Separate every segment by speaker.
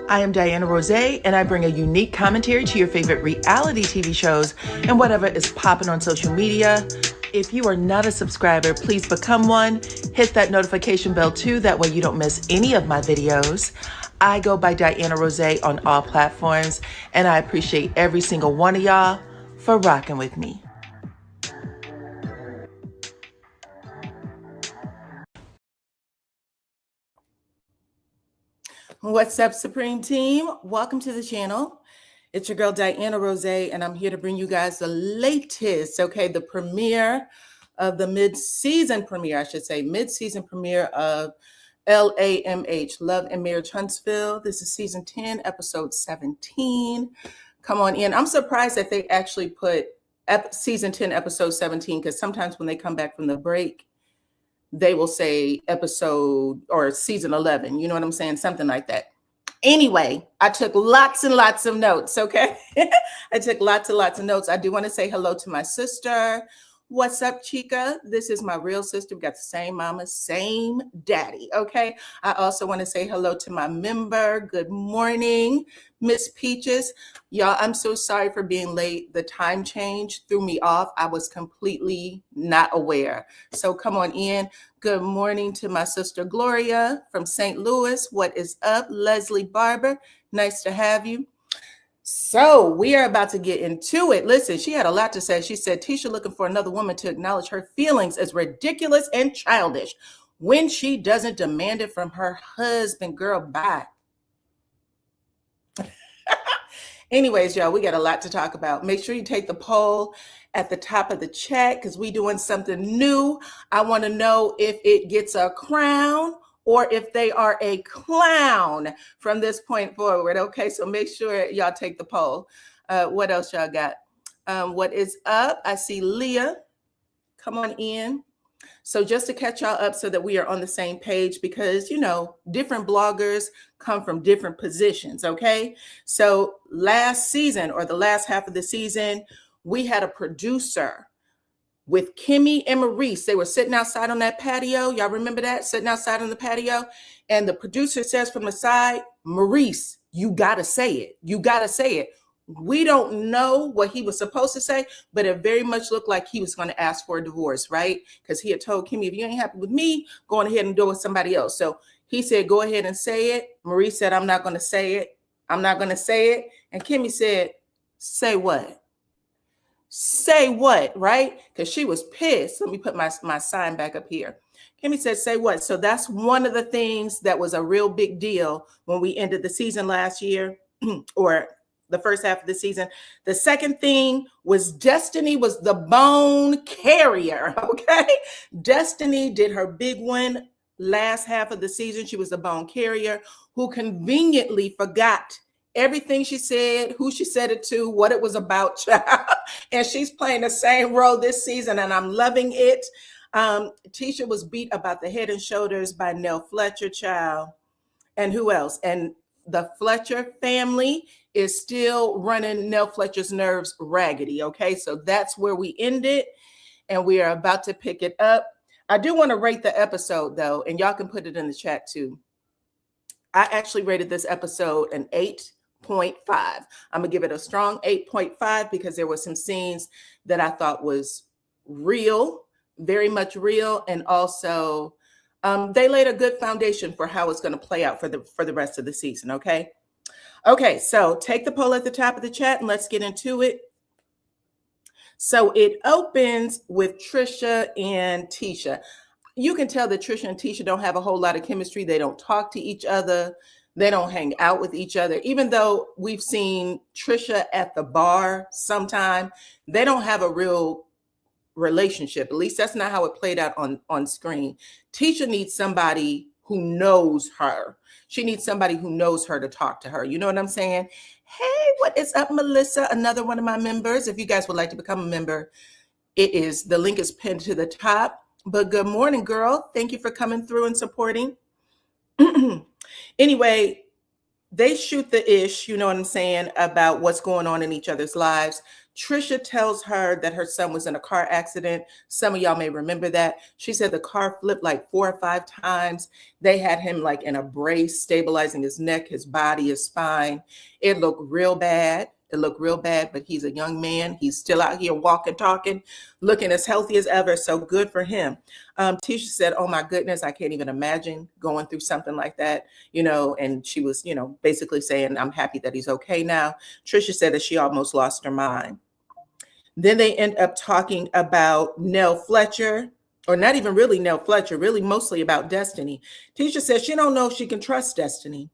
Speaker 1: I am DYANAROZAY, and I bring a unique commentary to your favorite reality TV shows and whatever is popping on social media. If you are not a subscriber, please become one. Hit that notification bell too, that way you don't miss any of my videos. I go by DYANAROZAY on all platforms, and I appreciate every single one of y'all for rocking with me. What's up, Supreme Team? Welcome to the channel. It's your girl, DYANAROZAY, and I'm here to bring you guys the latest, the premiere of the mid-season premiere of LAMH, Love and Marriage Huntsville. This is season 10, episode 17. Come on in. I'm surprised that they actually put season 10, episode 17, because sometimes when they come back from the break, they will say episode or season 11. You know what I'm saying? Something like that. Anyway, I took lots and lots of notes, okay? I took lots and lots of notes. I do want to say hello to my sister. What's up, Chica? This is my real sister. We got the same mama, same daddy, okay? I also want to say hello to my member. Good morning, Miss Peaches. Y'all, I'm so sorry for being late. The time change threw me off. I was completely not aware. So come on in. Good morning to my sister Gloria from St. Louis. What is up? Leslie Barber, nice to have you. So we are about to get into it. Listen, she had a lot to say. She said, Tisha looking for another woman to acknowledge her feelings is ridiculous and childish when she doesn't demand it from her husband. Girl, bye. Anyways, y'all, we got a lot to talk about. Make sure you take the poll at the top of the chat because we doing something new. I want to know if it gets a crown or if they are a clown from this point forward. Okay, so make sure y'all take the poll. What else y'all got? What is up? I see Leah. Come on in. So just to catch y'all up so that we are on the same page, because, you know, different bloggers come from different positions, okay? So last season, or the last half of the season, we had a producer with Kimmy and Maurice. They were sitting outside on that patio. Y'all remember that? Sitting outside on the patio. And the producer says from the side, Maurice, you got to say it. You got to say it. We don't know what he was supposed to say, but it very much looked like he was going to ask for a divorce, right? Because he had told Kimmy, if you ain't happy with me, go on ahead and do it with somebody else. So he said, go ahead and say it. Maurice said, I'm not going to say it. I'm not going to say it. And Kimmy said, say what? Say what, right? Because she was pissed. Let me put my sign back up here. Kimmy said, say what? So that's one of the things that was a real big deal when we ended the season last year, or the first half of the season. The second thing was Destiny was the bone carrier, okay? Destiny did her big one last half of the season. She was the bone carrier who conveniently forgot everything she said, who she said it to, what it was about, child. And she's playing the same role this season, and I'm loving it. Tisha was beat about the head and shoulders by Nell Fletcher, child. And who else? And the Fletcher family is still running Nell Fletcher's nerves raggedy, okay? So that's where we ended, and we are about to pick it up. I do want to rate the episode, though, and y'all can put it in the chat, too. I actually rated this episode an 8.5. I'm gonna give it a strong 8.5 because there were some scenes that I thought was real, very much real, and also they laid a good foundation for how it's going to play out for the rest of the season. Okay, so take the poll at the top of the chat and let's get into it. So it opens with Trisha and Tisha. You can tell that Trisha and Tisha don't have a whole lot of chemistry. They don't talk to each other. They don't hang out with each other. Even though we've seen Trisha at the bar sometime, they don't have a real relationship. At least that's not how it played out on screen. Tisha needs somebody who knows her. She needs somebody who knows her to talk to her. You know what I'm saying? Hey, what is up, Melissa? Another one of my members. If you guys would like to become a member, the link is pinned to the top. But good morning, girl. Thank you for coming through and supporting. Anyway, they shoot the ish, you know what I'm saying, about what's going on in each other's lives. Trisha tells her that her son was in a car accident. Some of y'all may remember that. She said the car flipped like 4 or 5 times. They had him like in a brace, stabilizing his neck, his body, his spine. It looked real bad. It looked real bad, but he's a young man. He's still out here walking, talking, looking as healthy as ever. So good for him. Tisha said, oh my goodness, I can't even imagine going through something like that, and she was, basically saying, I'm happy that he's okay now. Trisha said that she almost lost her mind. Then they end up talking about Nell Fletcher, or not even really Nell Fletcher, really mostly about Destiny. Tisha says she don't know if she can trust Destiny.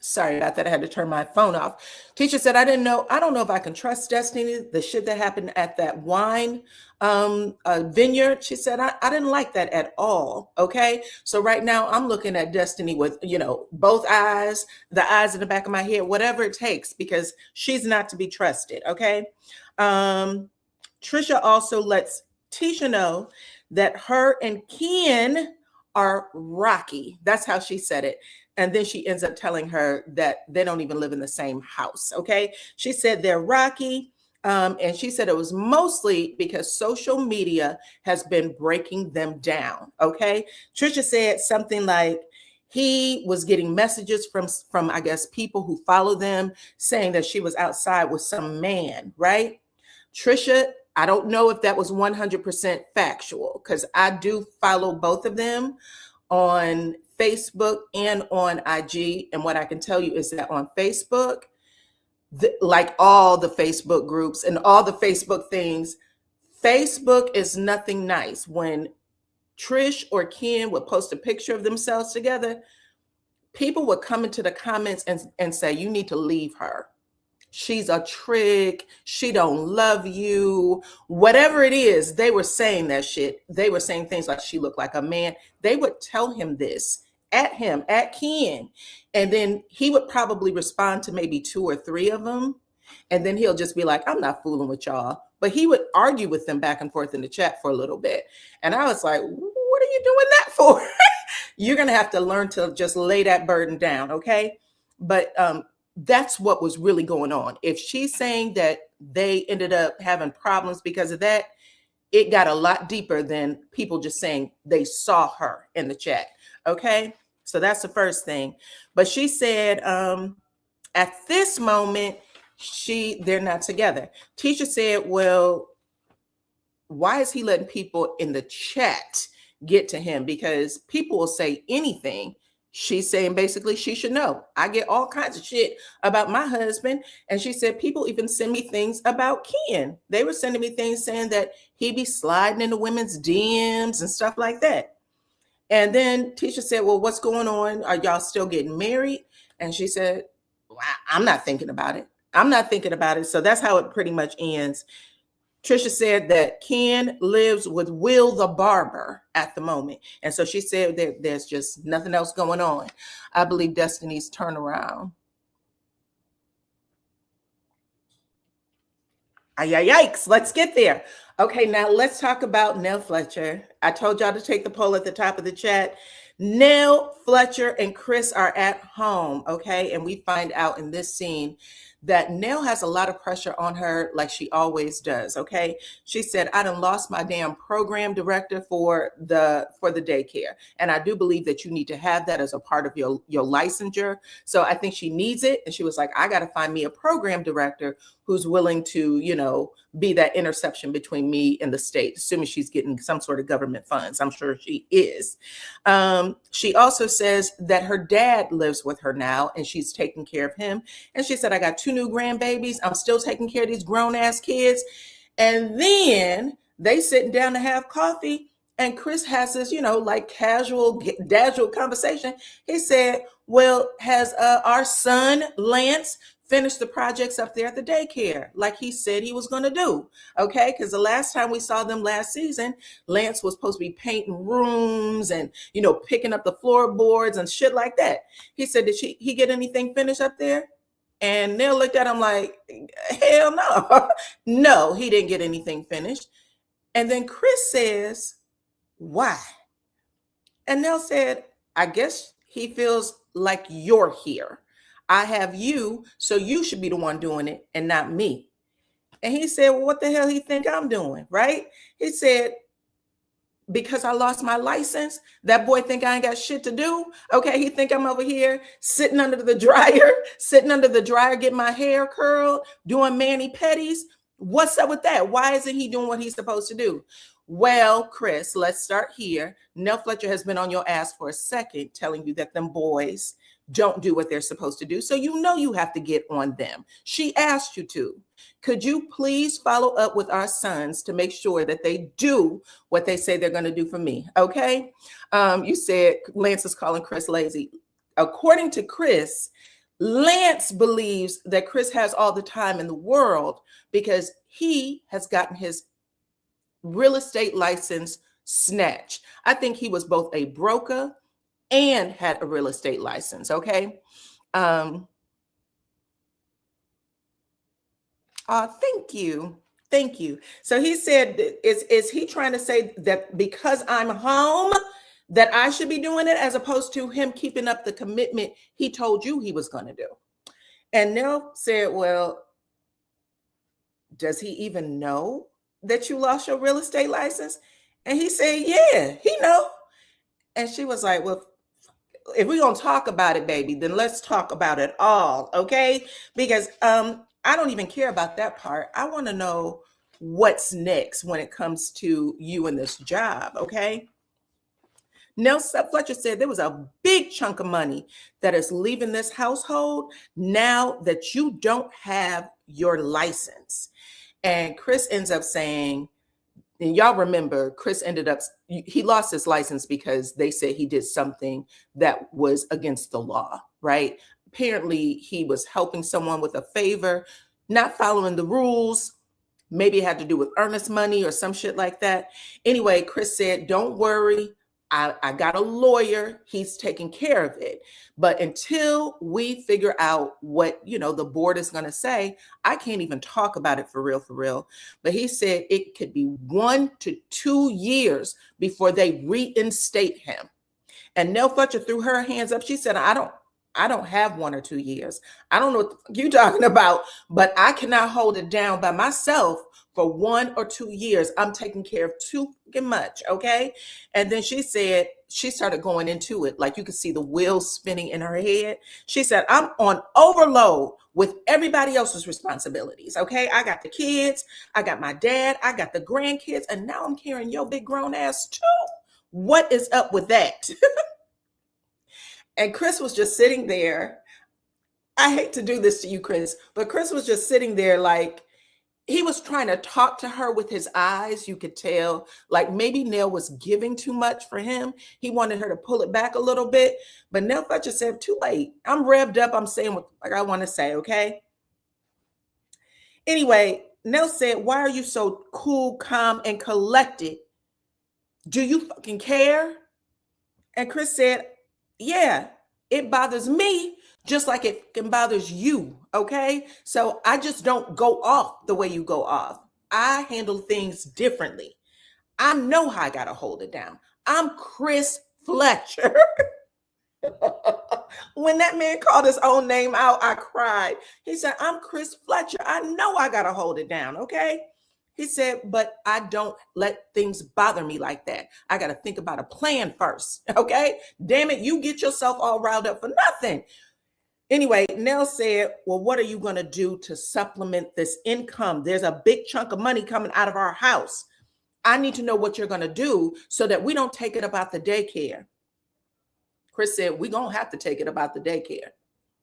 Speaker 1: Sorry about that. I had to turn my phone off. Tisha said, I don't know if I can trust Destiny. The shit that happened at that wine vineyard. She said, I didn't like that at all. Okay. So right now I'm looking at Destiny with, both eyes, the eyes in the back of my head, whatever it takes, because she's not to be trusted. Okay. Trisha also lets Tisha know that her and Ken are rocky. That's how she said it. And then she ends up telling her that they don't even live in the same house. Okay. She said they're rocky. And she said it was mostly because social media has been breaking them down. Okay. Trisha said something like he was getting messages from I guess, people who follow them saying that she was outside with some man. Right. Trisha, I don't know if that was 100% factual, because I do follow both of them on Facebook and on IG. And what I can tell you is that on Facebook, like all the Facebook groups and all the Facebook things, Facebook is nothing nice. When Trish or Ken would post a picture of themselves together, people would come into the comments and say, you need to leave her. She's a trick. She don't love you. Whatever it is, they were saying that shit. They were saying things like she looked like a man. They would tell him this at Ken. And then he would probably respond to maybe 2 or 3 of them. And then he'll just be like, I'm not fooling with y'all. But he would argue with them back and forth in the chat for a little bit. And I was like, what are you doing that for? You're going to have to learn to just lay that burden down. Okay. But, that's what was really going on. If she's saying that they ended up having problems because of that, it got a lot deeper than people just saying they saw her in the chat. Okay. So that's the first thing. But she said, at this moment, they're not together. Tisha said, well, why is he letting people in the chat get to him? Because people will say anything. She's saying basically she should know. I get all kinds of shit about my husband. And she said people even send me things about Ken. They were sending me things saying that he be sliding into women's DMs and stuff like that. And then Tisha said, well, what's going on? Are y'all still getting married? And she said, well, I'm not thinking about it. I'm not thinking about it. So that's how it pretty much ends. Trisha said that Ken lives with Will the barber at the moment. And so she said that there's just nothing else going on. I believe Destiny's turnaround. Yikes, let's get there. Okay, now let's talk about Nell Fletcher. I told y'all to take the poll at the top of the chat. Nell Fletcher and Chris are at home, okay? And we find out in this scene that Nell has a lot of pressure on her, like she always does, okay? She said, I done lost my damn program director for the daycare. And I do believe that you need to have that as a part of your licensure. So I think she needs it. And she was like, I got to find me a program director who's willing to, be that interception between me and the state, assuming she's getting some sort of government funds. I'm sure she is. She also says that her dad lives with her now and she's taking care of him. And she said, I got 2 new grandbabies. I'm still taking care of these grown ass kids. And then they sitting down to have coffee. And Chris has this, like casual conversation. He said, well, has our son, Lance, finish the projects up there at the daycare like he said he was going to do? Okay, because the last time we saw them last season, Lance was supposed to be painting rooms and picking up the floorboards and shit like that. He said, did he get anything finished up there? And Neil looked at him like, hell no. No, he didn't get anything finished. And then Chris says, why? And Neil said, I guess he feels like you're here. I have you, so you should be the one doing it and not me. And he said, well, what the hell he think I'm doing, right? He said, because I lost my license, that boy think I ain't got shit to do. Okay, he think I'm over here sitting under the dryer, getting my hair curled, doing mani-pedis. What's up with that? Why isn't he doing what he's supposed to do? Well, Chris, let's start here. Nell Fletcher has been on your ass for a second telling you that them boys don't do what they're supposed to do. So you know you have to get on them. She asked you to. Could you please follow up with our sons to make sure that they do what they say they're going to do for me? Okay. You said Lance is calling Chris lazy. According to Chris, Lance believes that Chris has all the time in the world because he has gotten his real estate license snatched. I think he was both a broker and had a real estate license. Okay. Thank you. Thank you. So he said, is he trying to say that because I'm home, that I should be doing it as opposed to him keeping up the commitment he told you he was going to do? And Nell said, well, does he even know that you lost your real estate license? And he said, yeah, he know. And she was like, well, if we're going to talk about it, baby, then let's talk about it all. Okay. Because, I don't even care about that part. I want to know what's next when it comes to you and this job, okay? Nell Fletcher said there was a big chunk of money that is leaving this household now that you don't have your license. And Chris ends up saying, and y'all remember, Chris ended up, he lost his license because they said he did something that was against the law, right? Apparently he was helping someone with a favor, not following the rules. Maybe it had to do with earnest money or some shit like that. Anyway, Chris said, don't worry. I got a lawyer. He's taking care of it. But until we figure out what, the board is going to say, I can't even talk about it for real. But he said it could be 1 to 2 years before they reinstate him. And Nell Fletcher threw her hands up. She said, I don't have 1 or 2 years. I don't know what you're talking about, but I cannot hold it down by myself for 1 or 2 years. I'm taking care of too much, okay? And then she said, she started going into it. Like you could see the wheels spinning in her head. She said, I'm on overload with everybody else's responsibilities, okay? I got the kids, I got my dad, I got the grandkids, and now I'm carrying your big grown ass too. What is up with that? And Chris was just sitting there. I hate to do this to you, Chris, but Chris was just sitting there like he was trying to talk to her with his eyes. You could tell like maybe Nell was giving too much for him. He wanted her to pull it back a little bit, but Nell Fletcher said, too late. I'm revved up. I'm saying what I want to say, okay? Anyway, Nell said, why are you so cool, calm, and collected? Do you fucking care? And Chris said, yeah, it bothers me just like it can bothers you, okay? So I just don't go off the way you go off. I handle things differently. I know how I gotta hold it down. I'm Chris Fletcher. When that man called his own name out, I cried. He said, I'm Chris Fletcher. I know I gotta hold it down, okay? He said, but I don't let things bother me like that. I got to think about a plan first. Okay. Damn it. You get yourself all riled up for nothing. Anyway, Nell said, well, what are you going to do to supplement this income? There's a big chunk of money coming out of our house. I need to know what you're going to do so that we don't take it about the daycare. Chris said, we're going to have to take it about the daycare.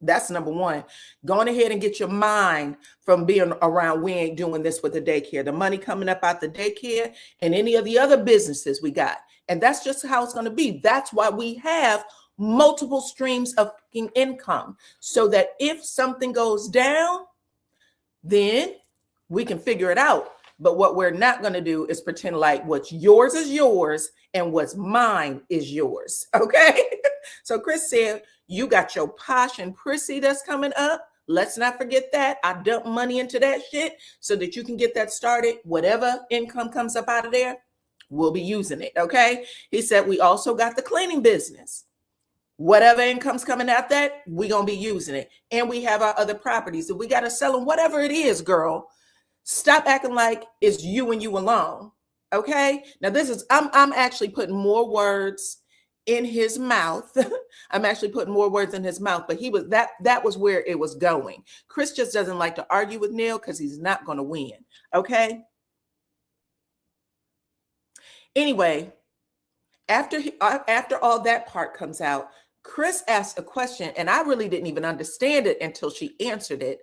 Speaker 1: That's number one. Going ahead and get your mind from being around, we ain't doing this with the daycare. The money coming up out the daycare and any of the other businesses we got. And that's just how it's going to be. That's why we have multiple streams of income, so that if something goes down, then we can figure it out. But what we're not going to do is pretend like what's yours is yours and what's mine is yours. Okay. So Chris said, you got your posh and prissy that's coming up. Let's not forget that. I dump money into that shit so that you can get that started. Whatever income comes up out of there, we'll be using it. Okay. He said, we also got the cleaning business. Whatever income's coming out that, we're going to be using it. And we have our other properties. If we got to sell them, whatever it is, girl, stop acting like it's you and you alone. Okay? Now I'm actually putting more words in his mouth. I'm actually putting more words in his mouth, but that was where it was going. Chris just doesn't like to argue with Neil because he's not going to win. Okay? Anyway, after all that part comes out, Chris asked a question, and I really didn't even understand it until she answered it.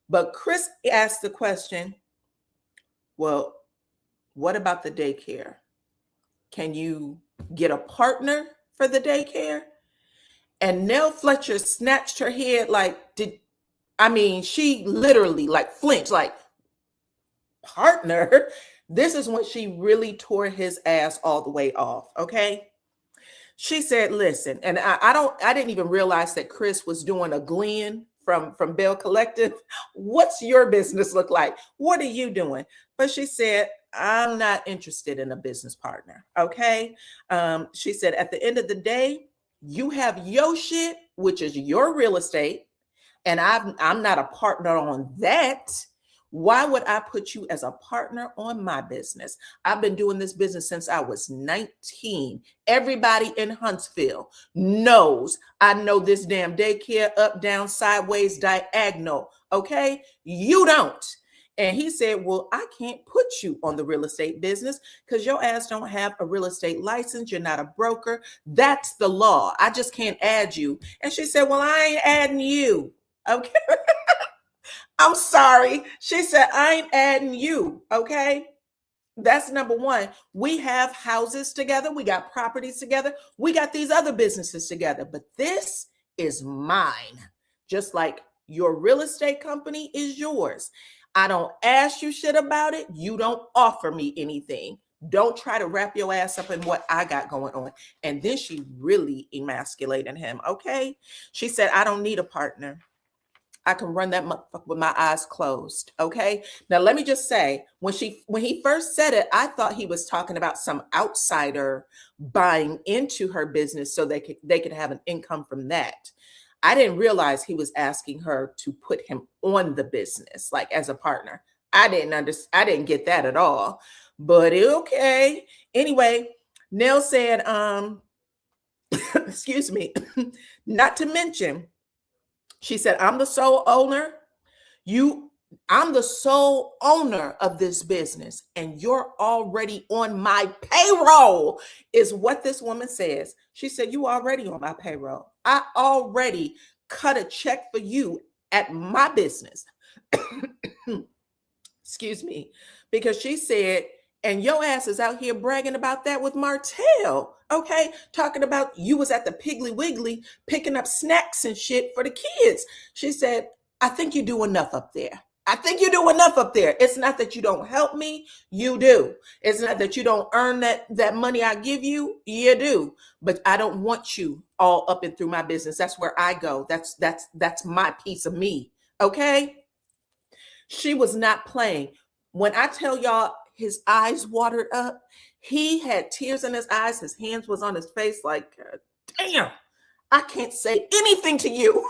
Speaker 1: But Chris asked the question, well, what about the daycare? Can you get a partner for the daycare? And Nell Fletcher snatched her head like, she literally like flinched, like, partner? This is when she really tore his ass all the way off, okay? She said, listen, and I didn't even realize that Chris was doing a Glenn from Bell Collective. What's your business look like? What are you doing? But she said, I'm not interested in a business partner, okay? She said, at the end of the day, you have your shit, which is your real estate, and I'm not a partner on that. Why would I put you as a partner on my business? I've been doing this business since I was 19. Everybody in Huntsville knows I know this damn daycare up, down, sideways, diagonal. Okay? You don't. And he said, well, I can't put you on the real estate business because your ass don't have a real estate license. You're not a broker. That's the law. I just can't add you. And she said, well, I ain't adding you. Okay. I'm sorry. She said, I ain't adding you. Okay. That's number one. We have houses together. We got properties together. We got these other businesses together, but this is mine. Just like your real estate company is yours. I don't ask you shit about it. You don't offer me anything. Don't try to wrap your ass up in what I got going on. And then she really emasculated him. Okay. She said, I don't need a partner. I can run that motherfucker with my eyes closed. Okay. Now, let me just say, when he first said it, I thought he was talking about some outsider buying into her business so they could have an income from that. I didn't realize he was asking her to put him on the business, like as a partner. I didn't get that at all, but okay. Anyway, Nell said, excuse me, not to mention, she said, I'm the sole owner. I'm the sole owner of this business, and you're already on my payroll, is what this woman says. She said, you already on my payroll. I already cut a check for you at my business. Excuse me. Because she said, and your ass is out here bragging about that with Martell. Okay. Talking about you was at the Piggly Wiggly picking up snacks and shit for the kids. She said, I think you do enough up there. I think you do enough up there. It's not that you don't help me. You do. It's not that you don't earn that money I give you. You do. But I don't want you all up and through my business. That's where I go. That's my piece of me. Okay. She was not playing. When I tell y'all his eyes watered up, he had tears in his eyes. His hands was on his face like, damn, I can't say anything to you.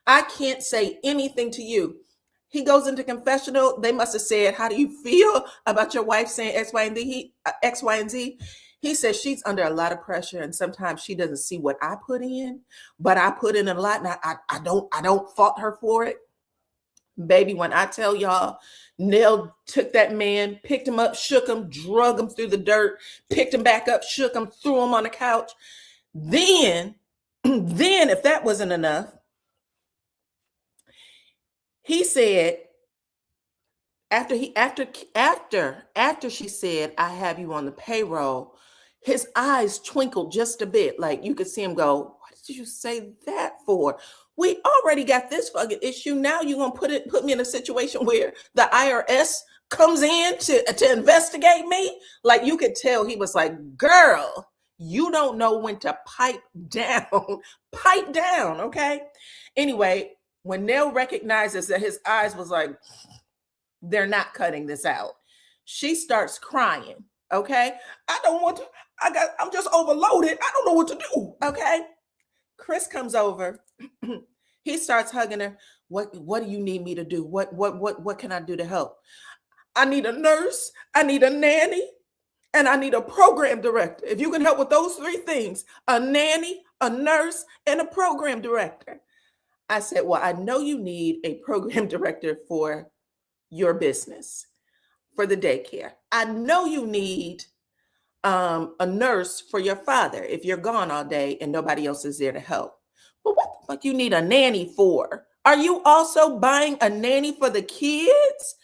Speaker 1: I can't say anything to you. He goes into confessional. They must have said, how do you feel about your wife saying X, Y, and Z? X, Y, and Z. He says she's under a lot of pressure, and sometimes she doesn't see what I put in, but I put in a lot, and I don't fault her for it. Baby, when I tell y'all, Nell took that man, picked him up, shook him, drug him through the dirt, picked him back up, shook him, threw him on the couch. Then if that wasn't enough, he said, after she said, I have you on the payroll, his eyes twinkled just a bit. Like you could see him go, what did you say that for? We already got this fucking issue. Now you're going to put me in a situation where the IRS comes in to investigate me? Like you could tell he was like, girl, you don't know when to pipe down. Pipe down, okay? Anyway, when Nell recognizes that his eyes was like, they're not cutting this out, she starts crying, okay? I'm just overloaded. I don't know what to do, okay? Chris comes over. He starts hugging her. What do you need me to do? What can I do to help? I need a nurse, I need a nanny, and I need a program director. If you can help with those three things, a nanny, a nurse, and a program director. I said, well, I know you need a program director for your business, for the daycare. I know you need a nurse for your father if you're gone all day and nobody else is there to help. But what the fuck you need a nanny for? Are you also buying a nanny for the kids?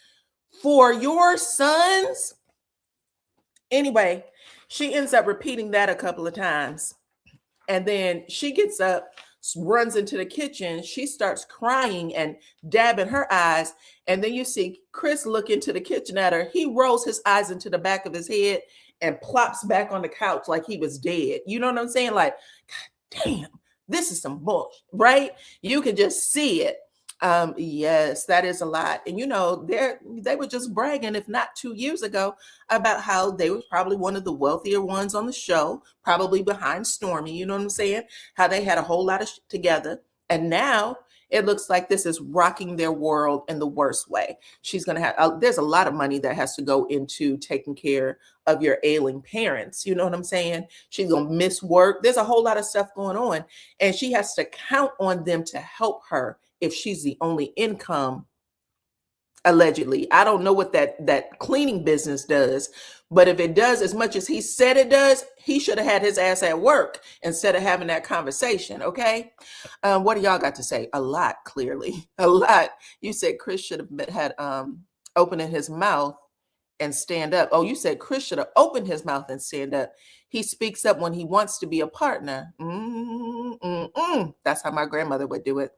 Speaker 1: For your sons? Anyway, she ends up repeating that a couple of times. And then she gets up, runs into the kitchen. She starts crying and dabbing her eyes. And then you see Chris look into the kitchen at her. He rolls his eyes into the back of his head and plops back on the couch like he was dead. You know what I'm saying? Like, God damn, this is some bullshit, right? You can just see it. Yes, that is a lot. And you know, they were just bragging, if not 2 years ago, about how they were probably one of the wealthier ones on the show, probably behind Stormy. You know what I'm saying? How they had a whole lot of shit together. And now it looks like this is rocking their world in the worst way. She's going to have, there's a lot of money that has to go into taking care of your ailing parents. You know what I'm saying? She's going to miss work. There's a whole lot of stuff going on. And she has to count on them to help her if she's the only income, allegedly. I don't know what that cleaning business does, but if it does as much as he said it does, he should have had his ass at work instead of having that conversation, okay? What do y'all got to say? A lot, clearly. A lot. You said Chris should have had opening his mouth and stand up. Oh, you said Chris should have opened his mouth and stand up. He speaks up when he wants to be a partner. That's how my grandmother would do it.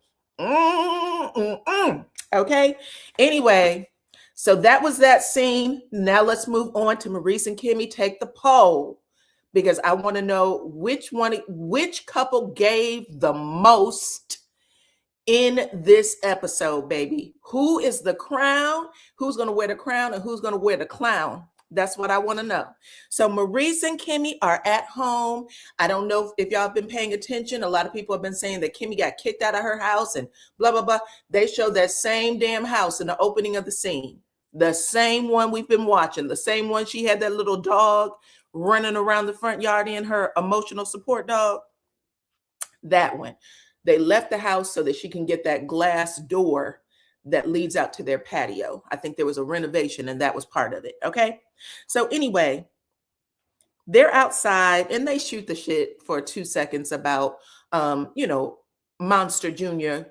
Speaker 1: Okay. Anyway, so that was that scene. Now let's move on to Maurice and Kimmy. Take the poll because I want to know which couple gave the most in this episode, baby. Who is the crown? Who's going to wear the crown and who's going to wear the clown? That's what I want to know. So Maurice and Kimmy are at home. I don't know if y'all have been paying attention. A lot of people have been saying that Kimmy got kicked out of her house and blah, blah, blah. They show that same damn house in the opening of the scene. The same one we've been watching. The same one she had that little dog running around the front yard in, her emotional support dog. That one. They left the house so that she can get that glass door that leads out to their patio. I think there was a renovation and that was part of it. Okay. So anyway, they're outside and they shoot the shit for 2 seconds about, Monster Jr.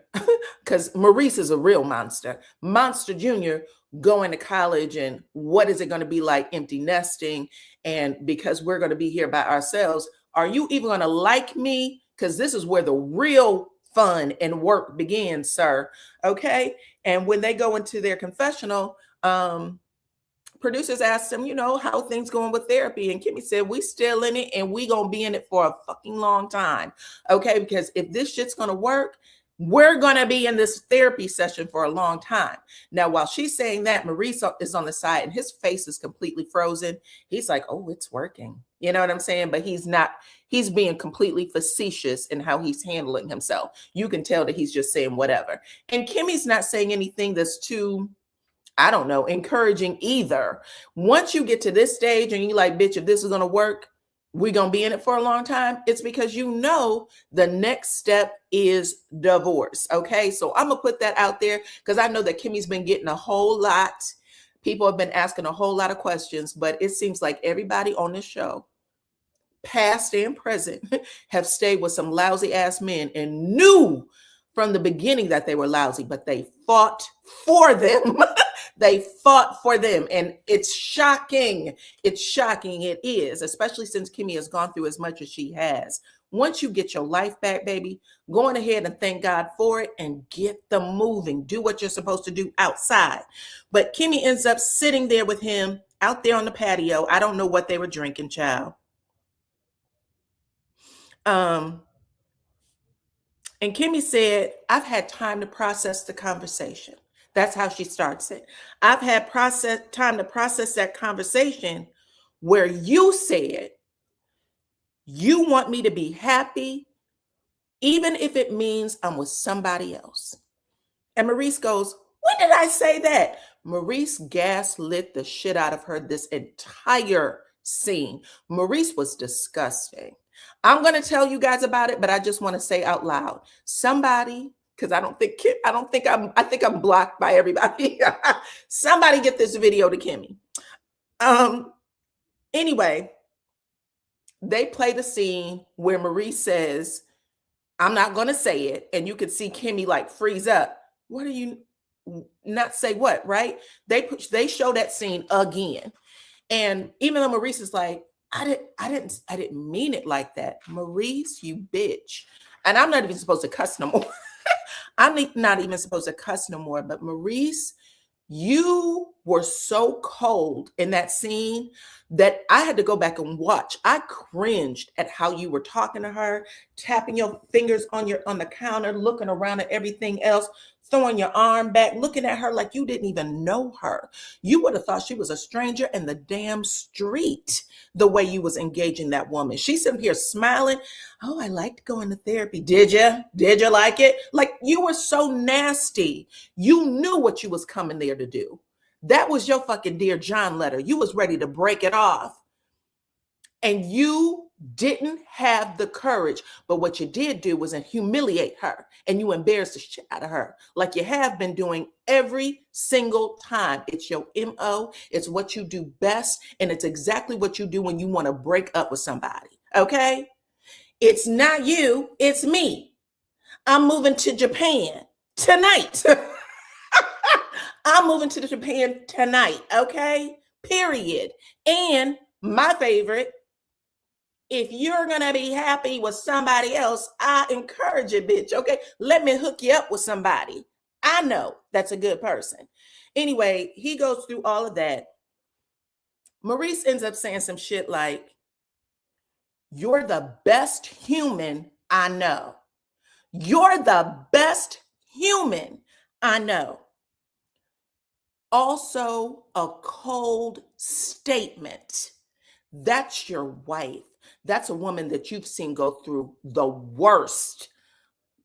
Speaker 1: because Maurice is a real monster. Monster Jr. going to college and what is it going to be like empty nesting? And because we're going to be here by ourselves, are you even going to like me? Because this is where the real fun and work begins, sir. Okay. And when they go into their confessional, producers asked them, how things going with therapy? And Kimmy said, we still in it and we gonna be in it for a fucking long time. Okay. Because if this shit's gonna work, we're gonna be in this therapy session for a long time. Now, while she's saying that, Maurice is on the side and his face is completely frozen. He's like, oh, it's working. You know what I'm saying? But he's not, he's being completely facetious in how he's handling himself. You can tell that he's just saying whatever. And Kimmy's not saying anything that's too, I don't know, encouraging either. Once you get to this stage and you're like, bitch, if this is going to work, we're going to be in it for a long time. It's because the next step is divorce. Okay. So I'm going to put that out there because I know that Kimmy's been getting a whole lot. People have been asking a whole lot of questions, but it seems like everybody on this show, past and present, have stayed with some lousy ass men and knew from the beginning that they were lousy, but they fought for them. They fought for them. And it's shocking. It's shocking. It is, especially since Kimmy has gone through as much as she has. Once you get your life back, baby, go on ahead and thank God for it and get them moving. Do what you're supposed to do outside. But Kimmy ends up sitting there with him out there on the patio. I don't know what they were drinking, child. And Kimmy said, I've had time to process the conversation. That's how she starts it. I've had time to process that conversation where you said you want me to be happy even if it means I'm with somebody else. And Maurice goes, when did I say that? Maurice gaslit the shit out of her this entire scene. Maurice was disgusting. I'm going to tell you guys about it, but I just want to say out loud, somebody, because I think I'm blocked by everybody. Somebody get this video to Kimmy. Anyway, they play the scene where Maurice says, I'm not going to say it. And you could see Kimmy like freeze up. What are you not say what, right? They show that scene again. And even though Maurice is like, I didn't mean it like that. Maurice, you bitch. And I'm not even supposed to cuss no more. I'm not even supposed to cuss no more. But Maurice, you were so cold in that scene that I had to go back and watch. I cringed at how you were talking to her, tapping your fingers on the counter, looking around at everything else, throwing your arm back, looking at her like you didn't even know her. You would have thought she was a stranger in the damn street, the way you was engaging that woman. She's sitting here smiling. Oh, I liked going to therapy. Did you? Did you like it? Like, you were so nasty. You knew what you was coming there to do. That was your fucking Dear John letter. You was ready to break it off. And you didn't have the courage. But what you did do was humiliate her. And you embarrassed the shit out of her. Like you have been doing every single time. It's your MO. It's what you do best. And it's exactly what you do when you want to break up with somebody. Okay? It's not you. It's me. I'm moving to Japan tonight. I'm moving to Japan tonight, okay? Period. And my favorite, if you're going to be happy with somebody else, I encourage it, bitch, okay? Let me hook you up with somebody. I know that's a good person. Anyway, he goes through all of that. Maurice ends up saying some shit like, you're the best human I know. You're the best human I know. Also, a cold statement. That's your wife. That's a woman that you've seen go through the worst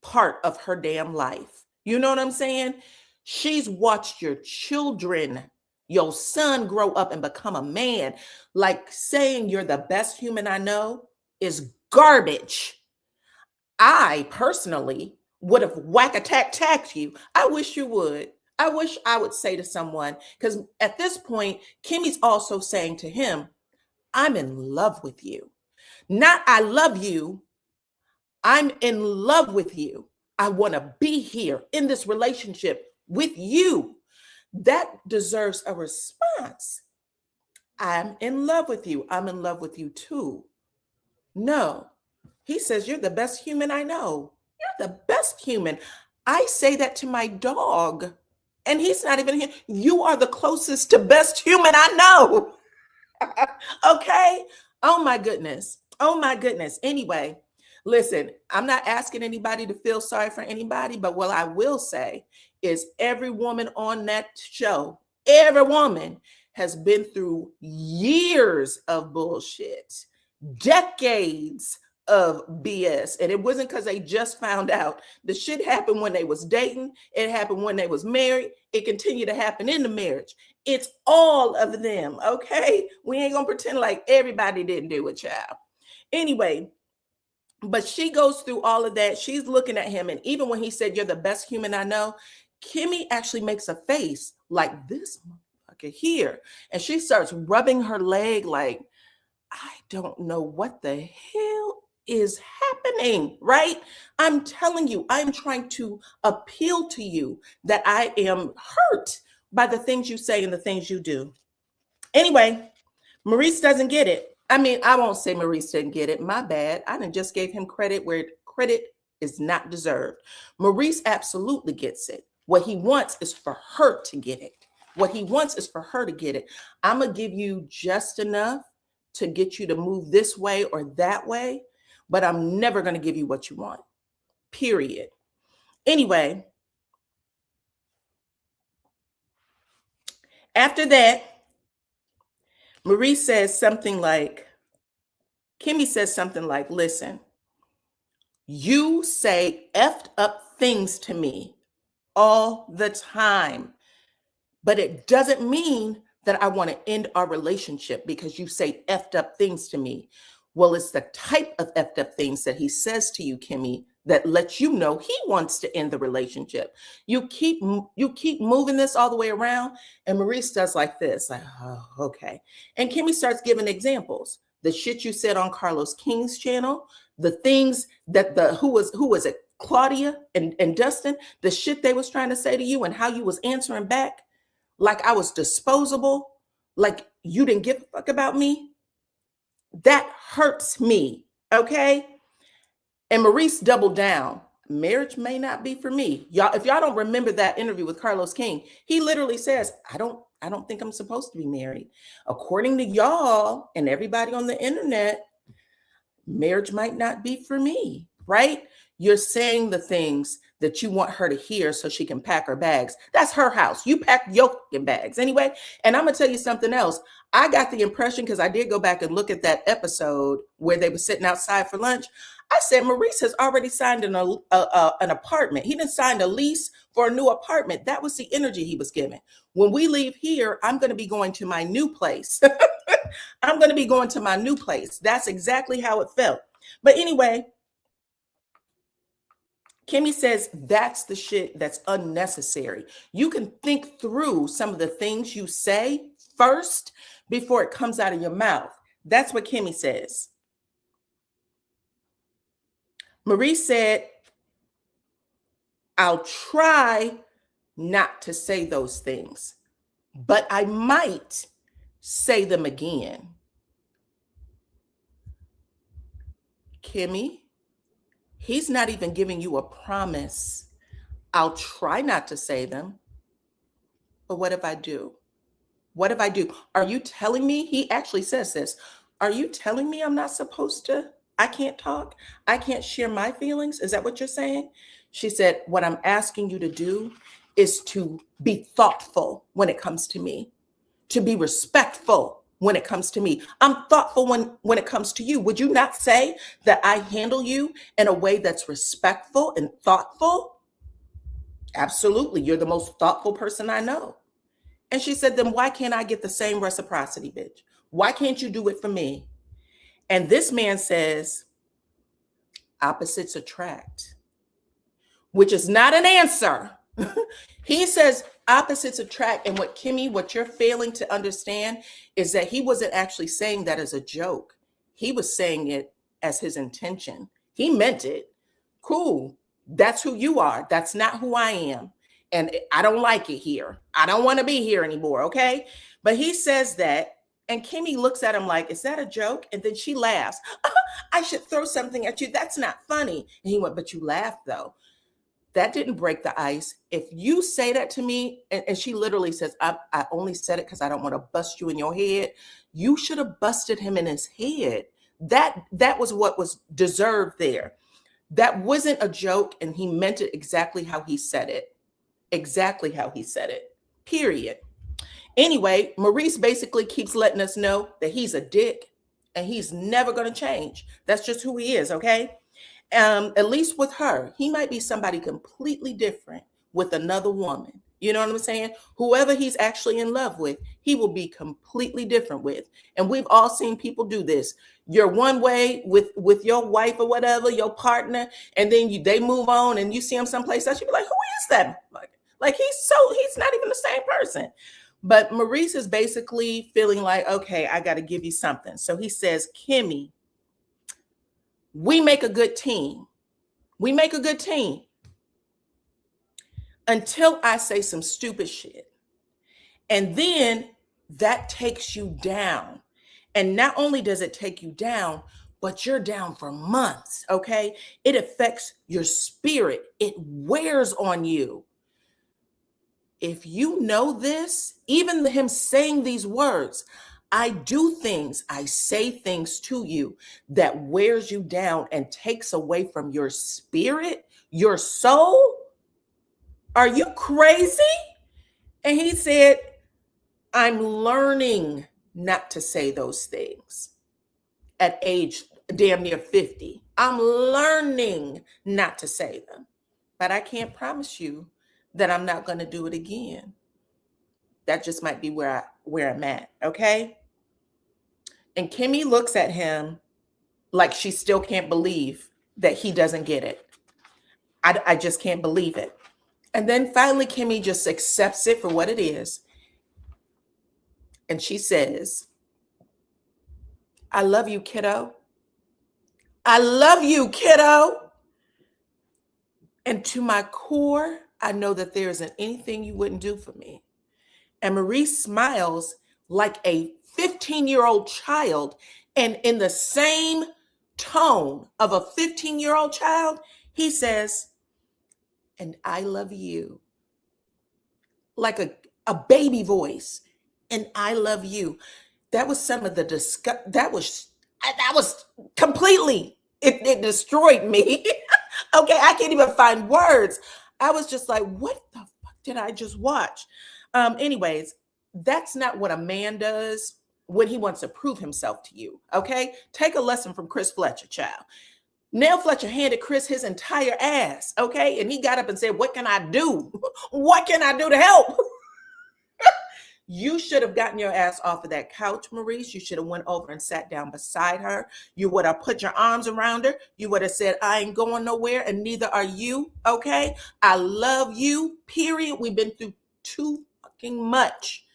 Speaker 1: part of her damn life. You know what I'm saying? She's watched your children, your son grow up and become a man. Like, saying you're the best human I know is garbage. I personally would have whack-a-tack-tacked you. I wish you would. I wish I would say to someone, because at this point, Kimmy's also saying to him, I'm in love with you. Not I love you. I'm in love with you. I want to be here in this relationship with you. That deserves a response. I'm in love with you. I'm in love with you too. No. He says, you're the best human I know. You're the best human. I say that to my dog. And he's not even here. You are the closest to best human I know. Okay? Oh my goodness. Oh my goodness. Anyway, listen, I'm not asking anybody to feel sorry for anybody, but what I will say is every woman on that show, every woman has been through years of bullshit, decades of BS. And it wasn't because they just found out. The shit happened when they was dating. It happened when they was married. It continued to happen in the marriage. It's all of them, okay? We ain't gonna pretend like everybody didn't do it, child. Anyway, but she goes through all of that. She's looking at him. And even when he said, you're the best human I know, Kimmy actually makes a face like this motherfucker here. And she starts rubbing her leg like, I don't know what the hell is happening, right? I'm telling you, I'm trying to appeal to you that I am hurt by the things you say and the things you do. Anyway, Maurice doesn't get it. I mean, I won't say Maurice didn't get it. My bad. I done just gave him credit where credit is not deserved. Maurice absolutely gets it. What he wants is for her to get it. What he wants is for her to get it. I'm going to give you just enough to get you to move this way or that way, but I'm never going to give you what you want, period. Anyway, after that, Maurice says something like, Kimmy says something like, listen, You say effed up things to me all the time, but it doesn't mean that I want to end our relationship because you say effed up things to me. Well, it's the type of effed up things that he says to you, Kimmy, that lets you know he wants to end the relationship. You keep moving this all the way around, and Maurice does like this, like, oh, okay. And Kimmy starts giving examples. The shit you said on Carlos King's channel, the things that who was it, Claudia and Dustin, the shit they was trying to say to you and how you was answering back like I was disposable, like you didn't give a fuck about me. That hurts me, okay? And Maurice doubled down. Marriage may not be for me. Y'all, if y'all don't remember that interview with Carlos King, he literally says, I don't think I'm supposed to be married. According to y'all and everybody on the internet, marriage might not be for me, right? You're saying the things that you want her to hear so she can pack her bags. That's her house. You pack your bags anyway. And I'm going to tell you something else. I got the impression, because I did go back and look at that episode where they were sitting outside for lunch. I said, Maurice has already signed an apartment. He didn't sign a lease for a new apartment. That was the energy he was giving. When we leave here, I'm going to be going to my new place. I'm going to be going to my new place. That's exactly how it felt. But anyway, Kimmy says that's the shit that's unnecessary. You can think through some of the things you say first before it comes out of your mouth. That's what Kimmy says. Maurice said, I'll try not to say those things, but I might say them again. Kimmy, he's not even giving you a promise. I'll try not to say them, but what if I do? What if I do? Are you telling me? He actually says this. Are you telling me I'm not supposed to? I can't talk. I can't share my feelings. Is that what you're saying? She said, what I'm asking you to do is to be thoughtful when it comes to me, to be respectful when it comes to me. I'm thoughtful when it comes to you. Would you not say that I handle you in a way that's respectful and thoughtful? Absolutely. You're the most thoughtful person I know. And she said, then why can't I get the same reciprocity, bitch? Why can't you do it for me? And this man says, opposites attract, which is not an answer. He says opposites attract. And what you're failing to understand is that he wasn't actually saying that as a joke. He was saying it as his intention. He meant it. Cool. That's who you are. That's not who I am. And I don't like it here. I don't want to be here anymore. Okay. But he says that. And Kimmy looks at him like, is that a joke? And then she laughs. I should throw something at you. That's not funny. And he went, but you laughed though. That didn't break the ice. If you say that to me, and she literally says, I only said it because I don't want to bust you in your head. You should have busted him in his head. That was what was deserved there. That wasn't a joke. And he meant it exactly how he said it. Exactly how he said it. Period. Anyway, Maurice basically keeps letting us know that he's a dick and he's never going to change. That's just who he is, okay? At least with her. He might be somebody completely different with another woman. You know what I'm saying? Whoever he's actually in love with, he will be completely different with. And we've all seen people do this. You're one way with your wife or whatever, your partner, and then they move on and you see him someplace else. You be like, who is that? Like he's not even the same person. But Maurice is basically feeling like, okay, I got to give you something. So he says, Kimmy, we make a good team. We make a good team until I say some stupid shit. And then that takes you down. And not only does it take you down, but you're down for months, okay? It affects your spirit. It wears on you. If you know this, even him saying these words, I do things, I say things to you that wears you down and takes away from your spirit, your soul. Are you crazy? And he said, I'm learning not to say those things at age damn near 50. I'm learning not to say them, but I can't promise you that I'm not going to do it again. That just might be where I'm at, okay? And Kimmy looks at him like she still can't believe that he doesn't get it. I just can't believe it. And then finally, Kimmy just accepts it for what it is. And she says, I love you, kiddo. I love you, kiddo. And to my core, I know that there isn't anything you wouldn't do for me. And Maurice smiles like a 15-year-old child. And in the same tone of a 15-year-old child, he says, and I love you. Like a baby voice. And I love you. That was some of the disgust. That was completely, it destroyed me. Okay, I can't even find words. I was just like, what the fuck did I just watch? Anyways, that's not what a man does when he wants to prove himself to you. Okay, take a lesson from Chris Fletcher, child. Nell Fletcher handed Chris his entire ass. Okay, and he got up and said, what can I do? What can I do to help? You should have gotten your ass off of that couch, Maurice. You should have went over and sat down beside her. You would have put your arms around her. You would have said, I ain't going nowhere, and neither are you, okay? I love you, period. We've been through too fucking much.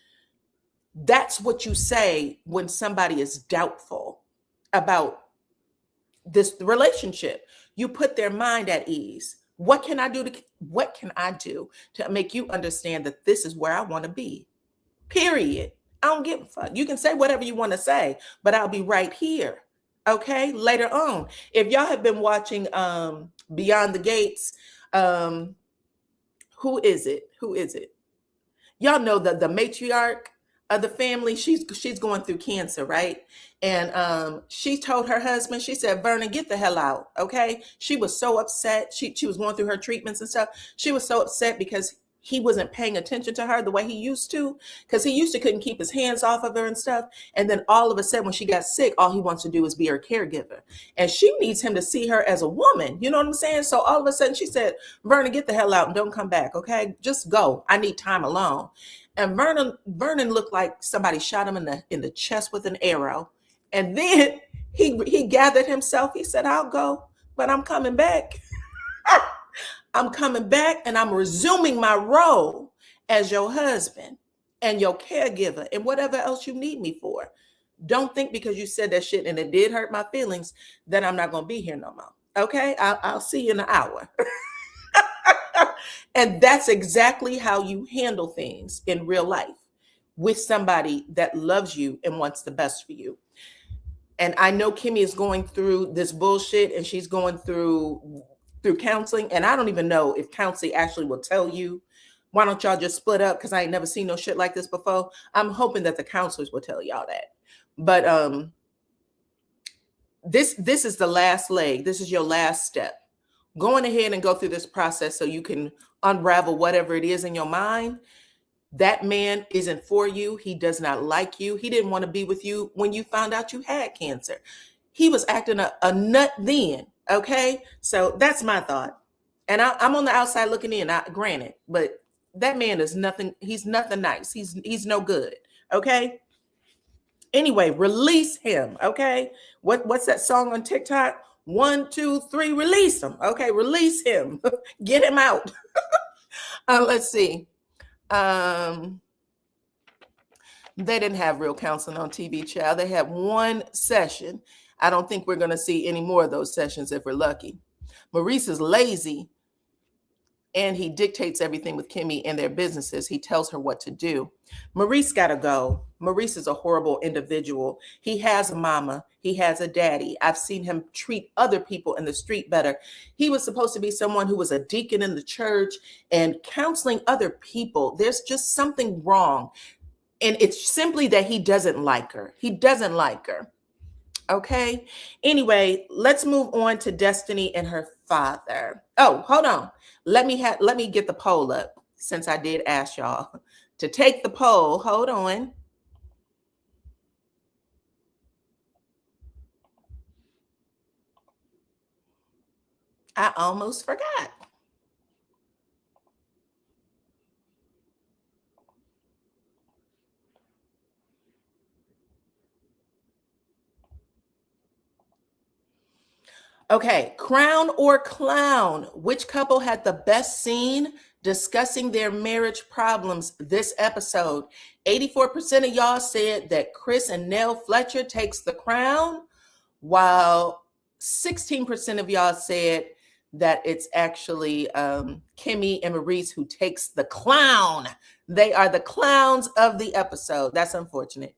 Speaker 1: That's what you say when somebody is doubtful about this relationship. You put their mind at ease. What can I do to make you understand that this is where I want to be? Period. I don't give a fuck. You can say whatever you want to say, but I'll be right here. Okay, later on. If y'all have been watching Beyond the Gates, who is it? Y'all know the matriarch of the family. She's going through cancer, right? And she told her husband, she said, Vernon, get the hell out. Okay. She was so upset. She was going through her treatments and stuff. She was so upset because he wasn't paying attention to her the way he used to, because he used to couldn't keep his hands off of her and stuff. And then all of a sudden, when she got sick, all he wants to do is be her caregiver. And she needs him to see her as a woman. You know what I'm saying? So all of a sudden she said, Vernon, get the hell out and don't come back. Okay. Just go. I need time alone. And Vernon looked like somebody shot him in the chest with an arrow. And then he gathered himself. He said, I'll go, but I'm coming back. I'm coming back and I'm resuming my role as your husband and your caregiver and whatever else you need me for. Don't think because you said that shit and it did hurt my feelings that I'm not going to be here no more. Okay? I'll see you in an hour. And that's exactly how you handle things in real life with somebody that loves you and wants the best for you. And I know Kimmy is going through this bullshit and she's going through counseling. And I don't even know if counseling actually will tell you, why don't y'all just split up? Because I ain't never seen no shit like this before. I'm hoping that the counselors will tell y'all that. But this is the last leg. This is your last step. Going ahead and go through this process so you can unravel whatever it is in your mind. That man isn't for you. He does not like you. He didn't want to be with you when you found out you had cancer. He was acting a nut then. Okay. So that's my thought. And I'm on the outside looking in, granted, but that man is nothing. He's nothing nice. He's no good. Okay. Anyway, release him. Okay. What's that song on TikTok? 1, 2, 3, release him. Okay. Release him. Get him out. Let's see. They didn't have real counseling on TV, child. They had one session. I don't think we're going to see any more of those sessions if we're lucky. Maurice is lazy and he dictates everything with Kimmy and their businesses. He tells her what to do. Maurice got to go. Maurice is a horrible individual. He has a mama. He has a daddy. I've seen him treat other people in the street better. He was supposed to be someone who was a deacon in the church and counseling other people. There's just something wrong. And it's simply that he doesn't like her. He doesn't like her. Okay. Anyway, let's move on to Destiny and her father. Oh, hold on. Let me get the poll up since I did ask y'all to take the poll. Hold on. I almost forgot. Okay, crown or clown? Which couple had the best scene discussing their marriage problems this episode? 84% of y'all said that Chris and Nell Fletcher takes the crown, while 16% of y'all said that it's actually Kimmy and Maurice who takes the clown. They are the clowns of the episode. That's unfortunate.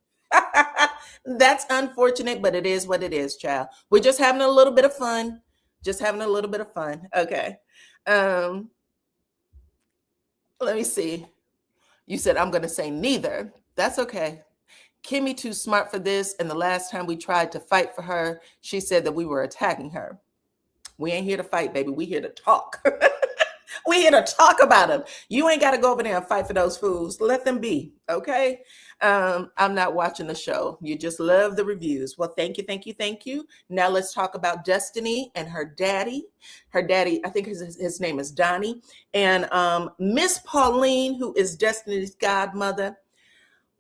Speaker 1: That's unfortunate, but it is what it is, child. We're just having a little bit of fun. Just having a little bit of fun. Okay. Let me see. You said I'm going to say neither. That's okay. Kimmy too smart for this, and the last time we tried to fight for her, she said that we were attacking her. We ain't here to fight, baby. We here to talk. We here to talk about them. You ain't got to go over there and fight for those fools. Let them be, okay? I'm not watching the show. You just love the reviews. Well, thank you, thank you, thank you. Now let's talk about Destiny and her daddy. Her daddy, I think his name is Donnie. And Miss Pauline, who is Destiny's godmother.